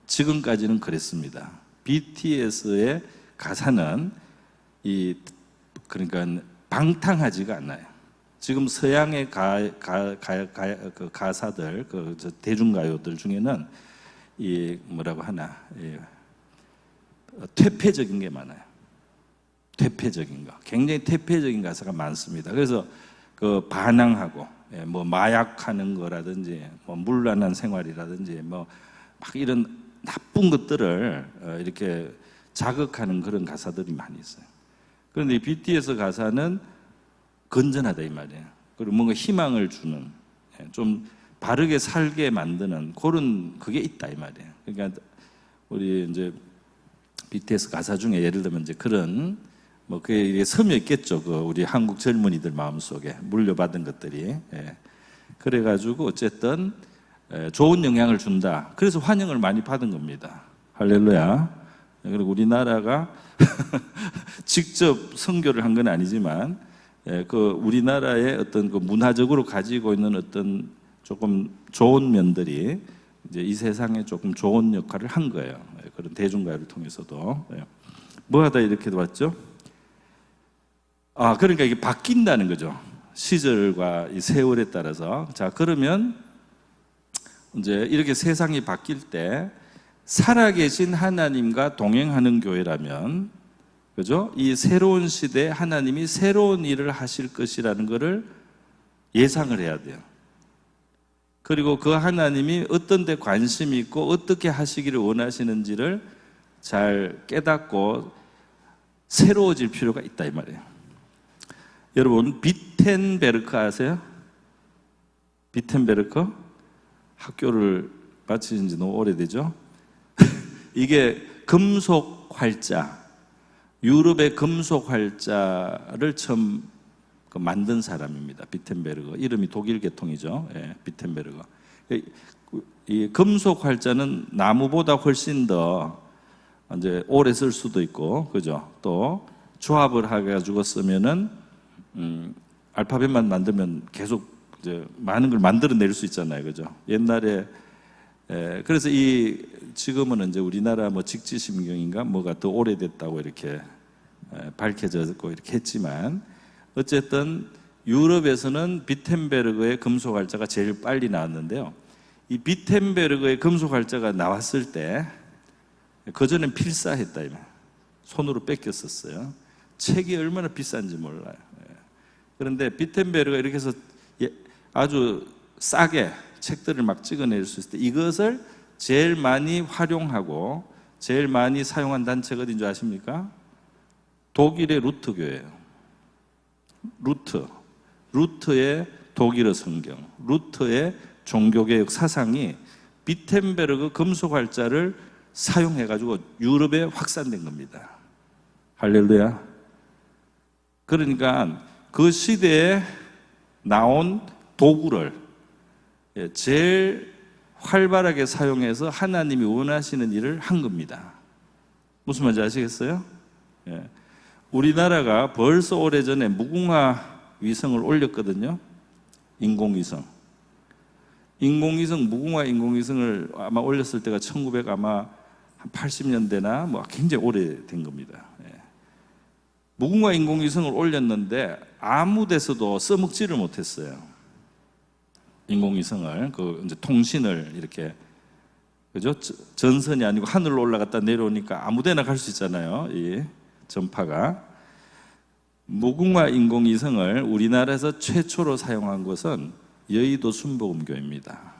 지금까지는 그랬습니다. BTS의 가사는 그러니까 방탕하지가 않아요. 지금 서양의 그 가사들, 대중가요들 중에는 뭐라고 하나, 퇴폐적인 게 많아요. 퇴폐적인 거, 굉장히 퇴폐적인 가사가 많습니다. 그래서 그 반항하고, 뭐 마약하는 거라든지, 뭐 문란한 생활이라든지, 뭐 막 이런 나쁜 것들을 이렇게 자극하는 그런 가사들이 많이 있어요. 그런데 이 BTS 가사는 건전하다 이 말이에요. 그리고 뭔가 희망을 주는, 좀 바르게 살게 만드는 그런 그게 있다 이 말이에요. 그러니까 우리 이제 BTS 가사 중에 예를 들면 이제 그런 뭐 그게 섬여 있겠죠. 그 우리 한국 젊은이들 마음속에 물려받은 것들이. 예. 그래가지고 어쨌든 좋은 영향을 준다. 그래서 환영을 많이 받은 겁니다. 할렐루야. 그리고 우리나라가 직접 선교를 한 건 아니지만 그 우리나라의 어떤 그 문화적으로 가지고 있는 어떤 조금 좋은 면들이 이제 이 세상에 조금 좋은 역할을 한 거예요. 그런 대중가요를 통해서도. 뭐 하다 이렇게 왔죠? 그러니까 이게 바뀐다는 거죠. 시절과 이 세월에 따라서. 자, 그러면 이제 이렇게 세상이 바뀔 때 살아계신 하나님과 동행하는 교회라면, 그죠? 이 새로운 시대에 하나님이 새로운 일을 하실 것이라는 것을 예상을 해야 돼요. 그리고 그 하나님이 어떤 데 관심이 있고 어떻게 하시기를 원하시는지를 잘 깨닫고 새로워질 필요가 있다 이 말이에요. 여러분 비텐베르크 아세요? 비텐베르크? 학교를 마치신 지 너무 오래되죠? 이게 금속 활자, 유럽의 금속 활자를 처음 만든 사람입니다. 비텐베르그. 이름이 독일 계통이죠. 예, 비텐베르그. 이 금속 활자는 나무보다 훨씬 더 이제 오래 쓸 수도 있고, 그죠? 또 조합을 해가지고 쓰면은 알파벳만 만들면 계속 이제 많은 걸 만들어낼 수 있잖아요, 그죠? 옛날에 그래서 지금은 이제 우리나라 뭐 직지심경인가 뭐가 더 오래됐다고 이렇게 밝혀졌고 이렇게 했지만 어쨌든 유럽에서는 비텐베르그의 금속 활자가 제일 빨리 나왔는데요. 이 비텐베르그의 금속 활자가 나왔을 때 그전엔 필사했다, 손으로 뺏겼었어요. 책이 얼마나 비싼지 몰라요. 그런데 비텐베르가 이렇게 해서 아주 싸게 책들을 막 찍어낼 수 있을 때 이것을 제일 많이 활용하고 제일 많이 사용한 단체가 어딘 줄 아십니까? 독일의 루트 교회예요. 루트의 독일어 성경, 루트의 종교개혁 사상이 비텐베르그 금속 활자를 사용해가지고 유럽에 확산된 겁니다. 할렐루야. 그러니까 그 시대에 나온 도구를 제일 활발하게 사용해서 하나님이 원하시는 일을 한 겁니다. 무슨 말인지 아시겠어요? 우리나라가 벌써 오래전에 무궁화 위성을 올렸거든요. 인공위성. 무궁화 인공위성을 아마 올렸을 때가 1900 아마 한 80년대나 뭐 굉장히 오래된 겁니다. 무궁화 인공위성을 올렸는데 아무 데서도 써먹지를 못했어요. 인공위성을 이제 통신을 이렇게, 그죠? 전선이 아니고 하늘로 올라갔다 내려오니까 아무데나 갈 수 있잖아요. 이 전파가. 무궁화 인공위성을 우리나라에서 최초로 사용한 것은 여의도 순복음교회입니다.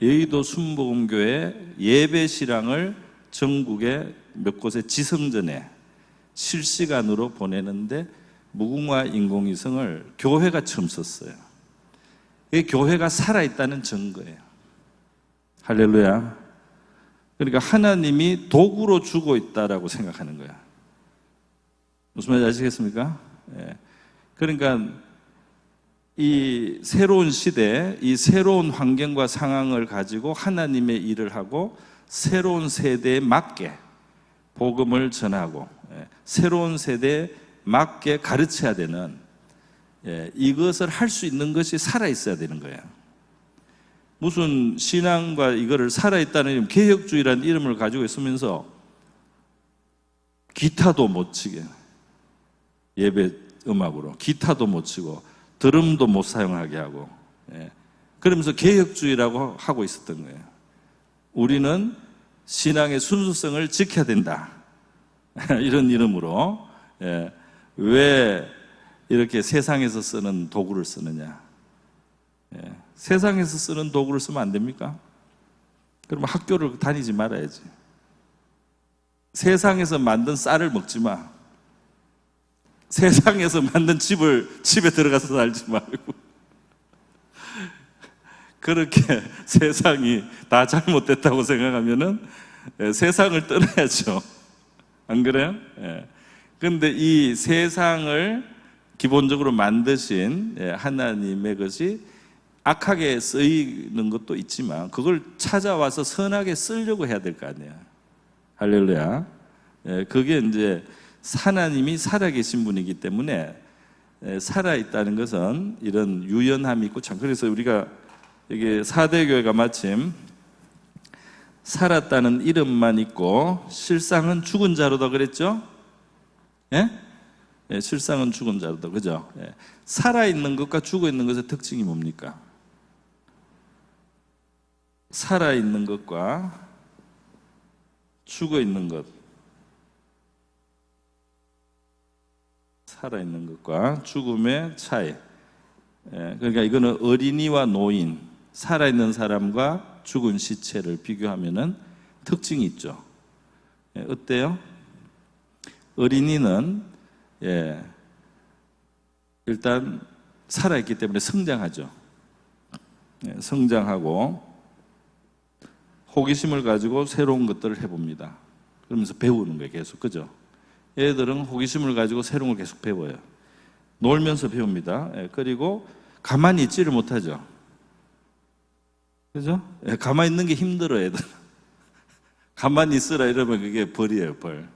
여의도 순복음교회 예배 실황을 전국의 몇 곳의 지성전에 실시간으로 보내는데 무궁화 인공위성을 교회가 처음 썼어요. 이 교회가 살아있다는 증거예요. 할렐루야. 그러니까 하나님이 도구로 주고 있다라고 생각하는 거야. 무슨 말인지 아시겠습니까? 그러니까 이 새로운 시대, 이 새로운 환경과 상황을 가지고 하나님의 일을 하고 새로운 세대에 맞게 복음을 전하고 새로운 세대에 맞게 가르쳐야 되는 이것을 할 수 있는 것이 살아있어야 되는 거예요. 무슨 신앙과 이거를 살아있다는 개혁주의라는 이름을 가지고 있으면서 기타도 못 치게, 예배 음악으로 기타도 못 치고 드럼도 못 사용하게 하고, 그러면서 개혁주의라고 하고 있었던 거예요. 우리는 신앙의 순수성을 지켜야 된다. 이런 이름으로. 왜 이렇게 세상에서 쓰는 도구를 쓰느냐? 세상에서 쓰는 도구를 쓰면 안 됩니까? 그러면 학교를 다니지 말아야지. 세상에서 만든 쌀을 먹지 마. 세상에서 만든 집에 들어가서 살지 말고. 그렇게 세상이 다 잘못됐다고 생각하면은 세상을 떠나야죠. 안 그래요? 그런데 이 세상을 기본적으로 만드신 하나님의 것이 악하게 쓰이는 것도 있지만 그걸 찾아와서 선하게 쓰려고 해야 될 거 아니에요. 할렐루야. 그게 이제 하나님이 살아계신 분이기 때문에 살아있다는 것은 이런 유연함이 있고 참, 그래서 우리가 이게 사대교회가 마침 살았다는 이름만 있고 실상은 죽은 자로다 그랬죠? 예? 실상은 죽은 자로다, 그죠? 살아있는 것과 죽어있는 것의 특징이 뭡니까? 살아있는 것과 죽어있는 것, 살아있는 것과 죽음의 차이. 그러니까 이거는 어린이와 노인, 살아있는 사람과 죽은 시체를 비교하면은 특징이 있죠. 어때요? 어린이는 일단 살아있기 때문에 성장하죠. 성장하고 호기심을 가지고 새로운 것들을 해봅니다. 그러면서 배우는 거예요, 계속. 그죠? 애들은 호기심을 가지고 새로운 걸 계속 배워요. 놀면서 배웁니다. 그리고 가만히 있지를 못하죠. 그죠? 가만히 있는 게 힘들어요, 애들. 가만히 있으라 이러면 그게 벌이에요, 벌.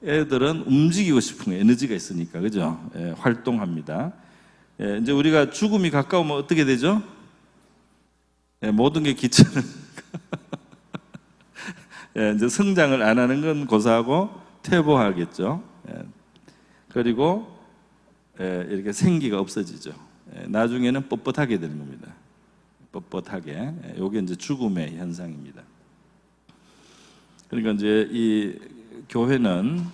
애들은 움직이고 싶은 거예요. 에너지가 있으니까. 그죠? 활동합니다. 이제 우리가 죽음이 가까우면 어떻게 되죠? 모든 게 귀찮은. 이제 성장을 안 하는 건 고사하고 퇴보하겠죠. 그리고 이렇게 생기가 없어지죠. 나중에는 뻣뻣하게 되는 겁니다. 뻣뻣하게. 이게 이제 죽음의 현상입니다. 그러니까 이제 이 교회는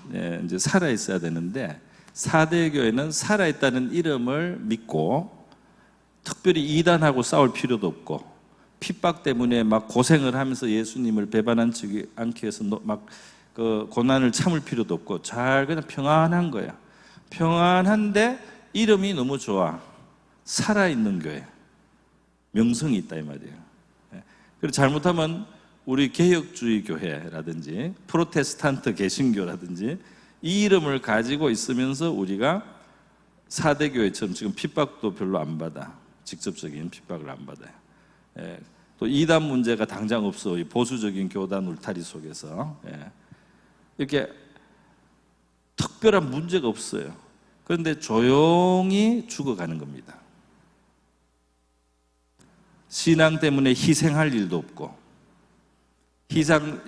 이제 살아 있어야 되는데, 사대 교회는 살아 있다는 이름을 믿고 특별히 이단하고 싸울 필요도 없고, 핍박 때문에 막 고생을 하면서 예수님을 배반하지 않기 위해서 막 그 고난을 참을 필요도 없고, 잘 그냥 평안한 거야. 평안한데 이름이 너무 좋아. 살아있는 교회. 명성이 있다 이 말이에요. 그리고 잘못하면 우리 개혁주의 교회라든지 프로테스탄트 개신교라든지 이 이름을 가지고 있으면서 우리가 사대교회처럼 지금 핍박도 별로 안 받아. 직접적인 핍박을 안 받아요. 또 이단 문제가 당장 없어. 이 보수적인 교단 울타리 속에서 이렇게 특별한 문제가 없어요. 그런데 조용히 죽어가는 겁니다. 신앙 때문에 희생할 일도 없고,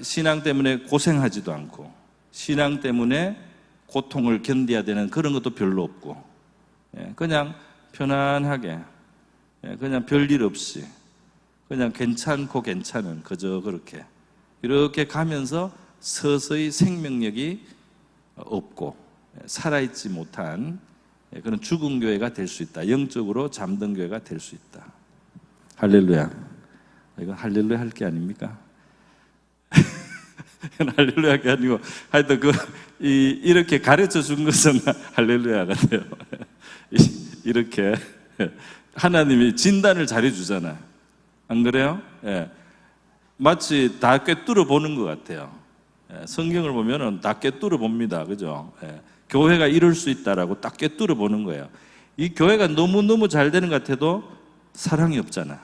신앙 때문에 고생하지도 않고, 신앙 때문에 고통을 견뎌야 되는 그런 것도 별로 없고, 그냥 편안하게, 그냥 별일 없이, 그냥 괜찮고 괜찮은, 그저 그렇게 이렇게 가면서 서서히 생명력이 없고 살아있지 못한 그런 죽은 교회가 될 수 있다. 영적으로 잠든 교회가 될 수 있다. 할렐루야. 이건 할렐루야 할 게 아닙니까? 이건 할렐루야 할 게 아니고, 하여튼 이렇게 가르쳐 준 것은 할렐루야 같아요. 이렇게 하나님이 진단을 잘해주잖아요. 안 그래요? 마치 다 꿰뚫어 보는 것 같아요. 성경을 보면은 다 꿰뚫어 봅니다. 그죠? 교회가 이럴 수 있다라고 딱 꿰뚫어 보는 거예요. 이 교회가 너무너무 잘 되는 것 같아도 사랑이 없잖아.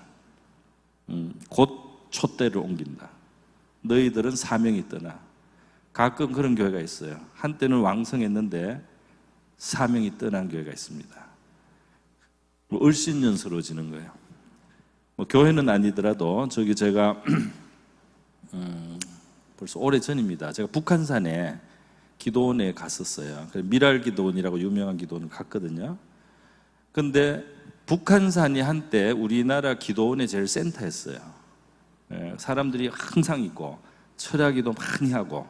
곧 촛대를 옮긴다. 너희들은 사명이 떠나. 가끔 그런 교회가 있어요. 한때는 왕성했는데 사명이 떠난 교회가 있습니다. 얼씬연스러워지는 거예요. 뭐 교회는 아니더라도 저기 제가 벌써 오래전입니다. 제가 북한산에 기도원에 갔었어요. 미랄 기도원이라고 유명한 기도원을 갔거든요. 근데 북한산이 한때 우리나라 기도원의 제일 센터였어요. 사람들이 항상 있고 철야기도 많이 하고,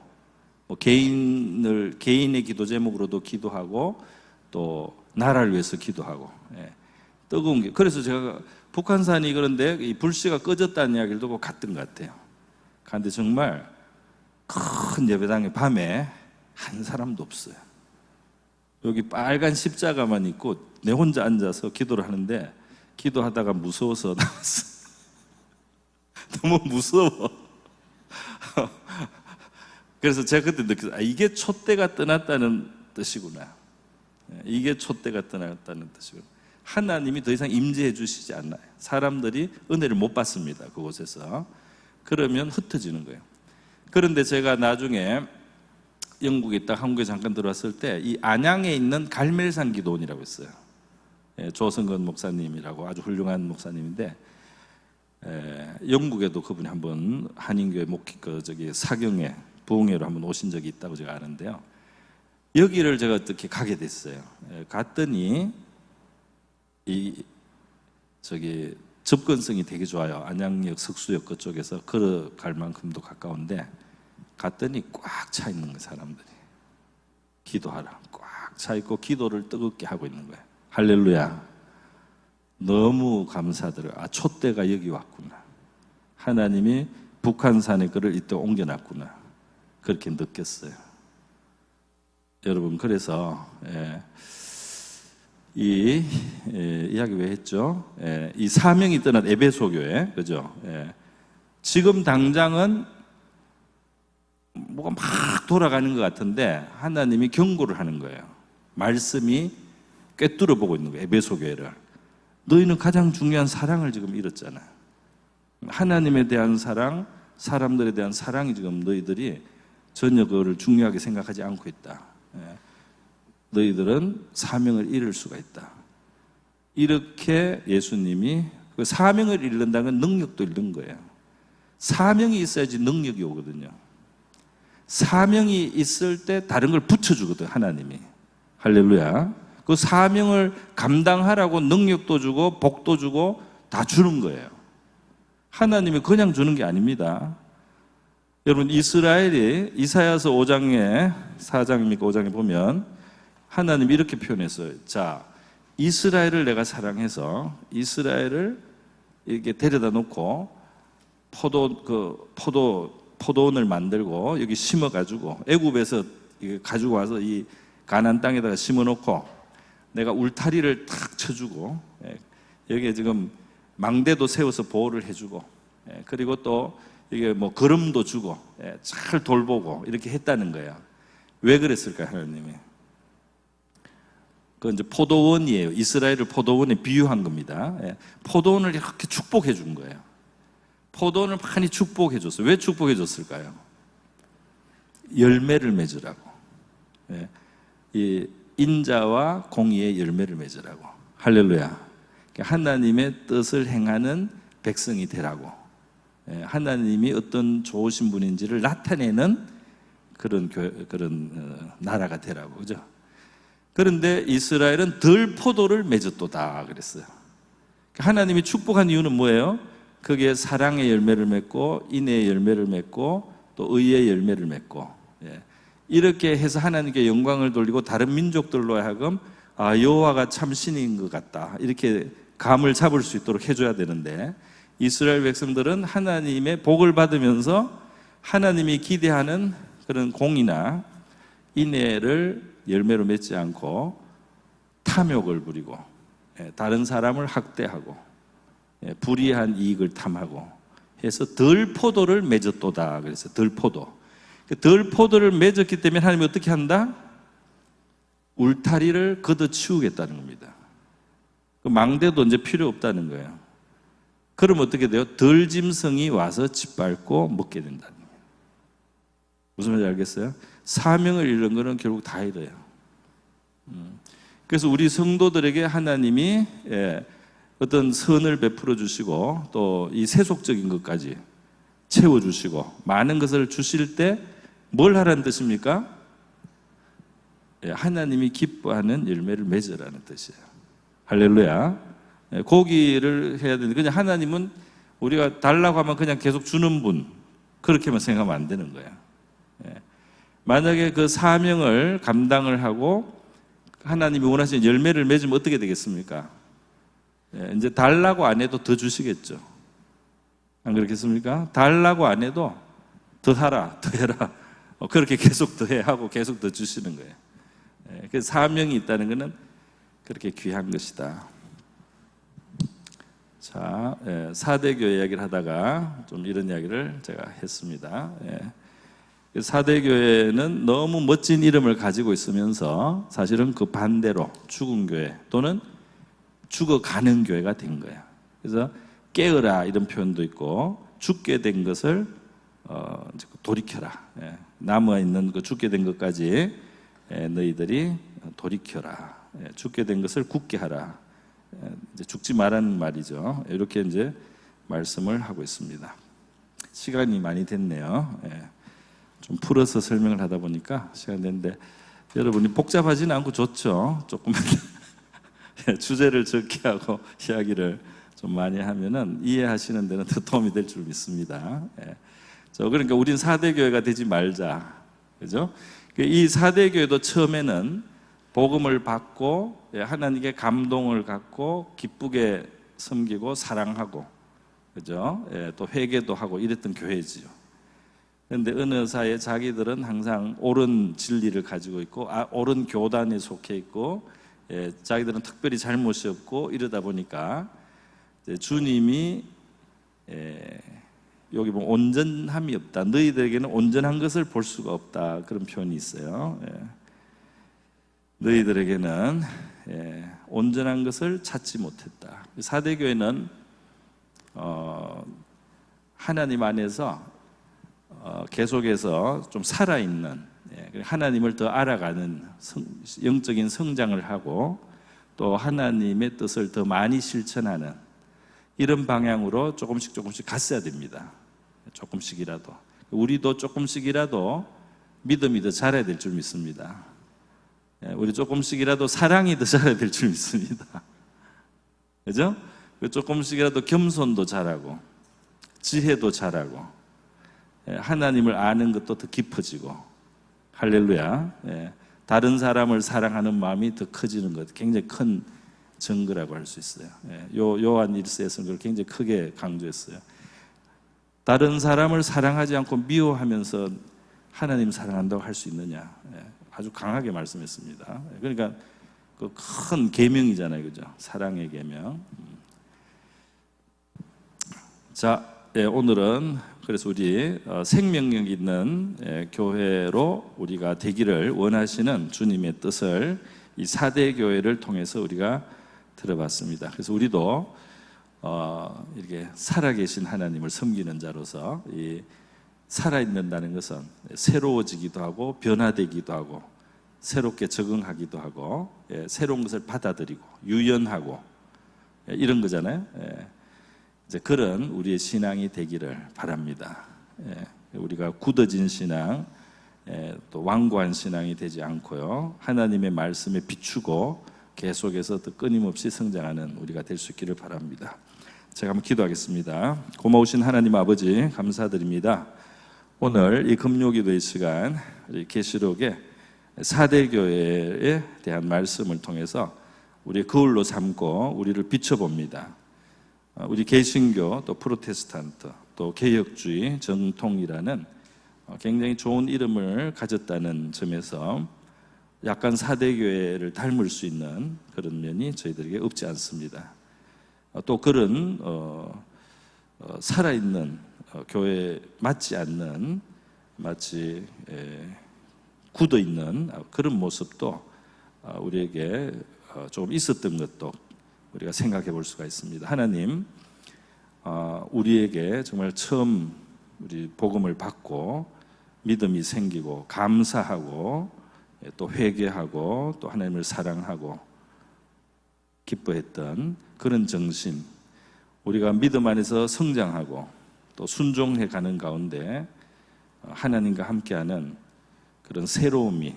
뭐 개인의 기도 제목으로도 기도하고 또 나라를 위해서 기도하고, 뜨거운 게. 그래서 제가 북한산이 그런데 이 불씨가 꺼졌다는 이야기를 듣고 갔던 것 같아요. 그런데 정말 큰 예배당에 밤에 한 사람도 없어요. 여기 빨간 십자가만 있고 내 혼자 앉아서 기도를 하는데, 기도하다가 무서워서 나왔어. 너무 무서워. 그래서 제가 그때 느꼈어요. 이게 촛대가 떠났다는 뜻이구나. 이게 촛대가 떠났다는 뜻이고, 하나님이 더 이상 임재해 주시지 않나요? 사람들이 은혜를 못 받습니다, 그곳에서. 그러면 흩어지는 거예요. 그런데 제가 나중에 영국에 있다 한국에 잠깐 들어왔을 때 이 안양에 있는 갈멜산 기도원이라고 있어요. 조성근 목사님이라고 아주 훌륭한 목사님인데, 영국에도 그분이 한번 한인교회 사경에 부흥회로 한번 오신 적이 있다고 제가 아는데요. 여기를 제가 어떻게 가게 됐어요. 갔더니 접근성이 되게 좋아요. 안양역 석수역 그쪽에서 걸어갈 만큼도 가까운데, 갔더니 꽉 차 있는 거예요. 사람들이 기도하라 꽉 차 있고 기도를 뜨겁게 하고 있는 거예요. 할렐루야. 너무 감사드려요. 촛대가 여기 왔구나. 하나님이 북한산에 그를 이때 옮겨놨구나. 그렇게 느꼈어요. 여러분, 그래서 이 이야기 왜 했죠? 이 사명이 떠난 에베소 교회, 그죠? 지금 당장은 뭐가 막 돌아가는 것 같은데 하나님이 경고를 하는 거예요. 말씀이 꿰뚫어 보고 있는 거예요. 에베소 교회를. 너희는 가장 중요한 사랑을 지금 잃었잖아. 하나님에 대한 사랑, 사람들에 대한 사랑이 지금 너희들이 전혀 그거를 중요하게 생각하지 않고 있다. 너희들은 사명을 잃을 수가 있다. 이렇게 예수님이 그 사명을 잃는다는 건 능력도 잃는 거예요. 사명이 있어야지 능력이 오거든요. 사명이 있을 때 다른 걸 붙여주거든, 하나님이. 할렐루야. 그 사명을 감당하라고 능력도 주고 복도 주고 다 주는 거예요. 하나님이 그냥 주는 게 아닙니다. 여러분, 이스라엘이 이사야서 5장에 4장입니까? 5장에 보면 하나님이 이렇게 표현했어요. 자, 이스라엘을 내가 사랑해서 이스라엘을 이렇게 데려다 놓고 포도원을 만들고 여기 심어가지고 애굽에서 가지고 와서 이 가나안 땅에다가 심어놓고 내가 울타리를 탁 쳐주고 여기에 지금 망대도 세워서 보호를 해주고 그리고 또 이게 뭐 거름도 주고 잘 돌보고 이렇게 했다는 거예요. 왜 그랬을까요, 하나님이? 그건 이제 포도원이에요. 이스라엘을 포도원에 비유한 겁니다. 포도원을 이렇게 축복해 준 거예요. 포도원을 많이 축복해 줬어요. 왜 축복해 줬을까요? 열매를 맺으라고. 이 인자와 공의의 열매를 맺으라고. 할렐루야. 하나님의 뜻을 행하는 백성이 되라고. 하나님이 어떤 좋으신 분인지를 나타내는 그런 나라가 되라고. 그죠? 그런데 이스라엘은 덜 포도를 맺었도다 그랬어요. 하나님이 축복한 이유는 뭐예요? 거기에 사랑의 열매를 맺고 인애의 열매를 맺고 또 의의 열매를 맺고 이렇게 해서 하나님께 영광을 돌리고 다른 민족들로 하여금 여호와가 참 신인 것 같다 이렇게 감을 잡을 수 있도록 해줘야 되는데, 이스라엘 백성들은 하나님의 복을 받으면서 하나님이 기대하는 그런 공의나 인애를 열매로 맺지 않고 탐욕을 부리고 다른 사람을 학대하고 불의한 이익을 탐하고 해서 덜 포도를 맺었도다 그래서 덜 포도. 덜 포도를 맺었기 때문에 하나님이 어떻게 한다? 울타리를 걷어치우겠다는 겁니다. 그 망대도 이제 필요 없다는 거예요. 그럼 어떻게 돼요? 덜 짐승이 와서 짓밟고 먹게 된다는 거예요. 무슨 말인지 알겠어요? 사명을 잃는 거는 결국 다 잃어요. 그래서 우리 성도들에게 하나님이 어떤 선을 베풀어 주시고 또 이 세속적인 것까지 채워 주시고 많은 것을 주실 때 뭘 하라는 뜻입니까? 하나님이 기뻐하는 열매를 맺으라는 뜻이에요. 할렐루야. 고기를 해야 되는데 그냥 하나님은 우리가 달라고 하면 그냥 계속 주는 분 그렇게만 생각하면 안 되는 거예요. 만약에 그 사명을 감당을 하고 하나님이 원하시는 열매를 맺으면 어떻게 되겠습니까? 이제 달라고 안 해도 더 주시겠죠. 안 그렇겠습니까? 달라고 안 해도 더 하라, 더 해라. 그렇게 계속 더 해 하고 계속 더 주시는 거예요. 그래서 사명이 있다는 것은 그렇게 귀한 것이다. 자, 4대 교회 이야기를 하다가 좀 이런 이야기를 제가 했습니다. 사대교회는 너무 멋진 이름을 가지고 있으면서 사실은 그 반대로 죽은 교회 또는 죽어가는 교회가 된 거야. 그래서 깨어라 이런 표현도 있고 죽게 된 것을 돌이켜라. 남아있는 그 죽게 된 것까지 너희들이 돌이켜라. 죽게 된 것을 굳게 하라. 이제 죽지 말라는 말이죠. 이렇게 이제 말씀을 하고 있습니다. 시간이 많이 됐네요. 좀 풀어서 설명을 하다 보니까 시간이 됐는데 여러분이 복잡하지는 않고 좋죠. 조금만 주제를 적게 하고 이야기를 좀 많이 하면은 이해하시는 데는 더 도움이 될 줄 믿습니다. 그러니까 우린 사대교회가 되지 말자, 그죠? 이 사대교회도 처음에는 복음을 받고 하나님께 감동을 갖고 기쁘게 섬기고 사랑하고, 그죠? 또 회개도 하고 이랬던 교회지요. 그런데 어느 사이에 자기들은 항상 옳은 진리를 가지고 있고 옳은 교단에 속해 있고 자기들은 특별히 잘못이 없고 이러다 보니까 주님이 여기 보면 온전함이 없다. 너희들에게는 온전한 것을 볼 수가 없다. 그런 표현이 있어요. 너희들에게는 온전한 것을 찾지 못했다. 사대교회는 하나님 안에서 계속해서 좀 살아있는, 하나님을 더 알아가는 영적인 성장을 하고 또 하나님의 뜻을 더 많이 실천하는 이런 방향으로 조금씩 갔어야 됩니다. 조금씩이라도. 우리도 조금씩이라도 믿음이 더 자라야 될 줄 믿습니다. 우리 조금씩이라도 사랑이 더 자라야 될 줄 믿습니다. 그죠? 조금씩이라도 겸손도 자라고 지혜도 자라고 하나님을 아는 것도 더 깊어지고, 할렐루야. 다른 사람을 사랑하는 마음이 더 커지는 것, 굉장히 큰 증거라고 할 수 있어요. 요한 1서에서는 그걸 굉장히 크게 강조했어요. 다른 사람을 사랑하지 않고 미워하면서 하나님 사랑한다고 할 수 있느냐, 아주 강하게 말씀했습니다. 그러니까 그 큰 계명이잖아요, 그죠? 사랑의 계명. 자, 오늘은 그래서 우리 생명력 있는 교회로 우리가 되기를 원하시는 주님의 뜻을 이 사대교회를 통해서 우리가 들어봤습니다. 그래서 우리도 이렇게 살아계신 하나님을 섬기는 자로서 이 살아있는다는 것은 새로워지기도 하고 변화되기도 하고 새롭게 적응하기도 하고 새로운 것을 받아들이고 유연하고 이런 거잖아요. 이제 그런 우리의 신앙이 되기를 바랍니다. 우리가 굳어진 신앙, 또 완고한 신앙이 되지 않고요, 하나님의 말씀에 비추고 계속해서 또 끊임없이 성장하는 우리가 될 수 있기를 바랍니다. 제가 한번 기도하겠습니다. 고마우신 하나님 아버지 감사드립니다. 오늘 이 금요기도의 시간 계시록의 사대교회에 대한 말씀을 통해서 우리의 거울로 삼고 우리를 비춰봅니다. 우리 개신교 또 프로테스탄트 또 개혁주의 정통이라는 굉장히 좋은 이름을 가졌다는 점에서 약간 사대교회를 닮을 수 있는 그런 면이 저희들에게 없지 않습니다. 또 그런 살아있는 교회에 맞지 않는 마치 굳어있는 그런 모습도 우리에게 좀 있었던 것도 우리가 생각해 볼 수가 있습니다. 하나님, 우리에게 정말 처음 우리 복음을 받고 믿음이 생기고 감사하고 또 회개하고 또 하나님을 사랑하고 기뻐했던 그런 정신, 우리가 믿음 안에서 성장하고 또 순종해 가는 가운데 하나님과 함께하는 그런 새로움이,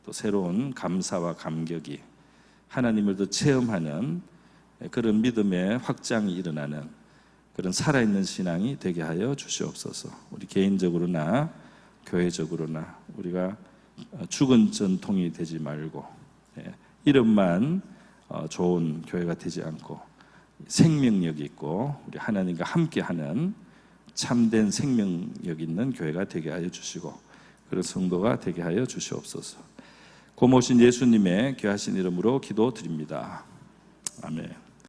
또 새로운 감사와 감격이 하나님을 더 체험하는 그런 믿음의 확장이 일어나는 그런 살아있는 신앙이 되게 하여 주시옵소서. 우리 개인적으로나 교회적으로나 우리가 죽은 전통이 되지 말고 이름만 좋은 교회가 되지 않고 생명력 있고 우리 하나님과 함께하는 참된 생명력 있는 교회가 되게 하여 주시고 그런 성도가 되게 하여 주시옵소서. 고모신 예수님의 귀하신 이름으로 기도드립니다. 아멘.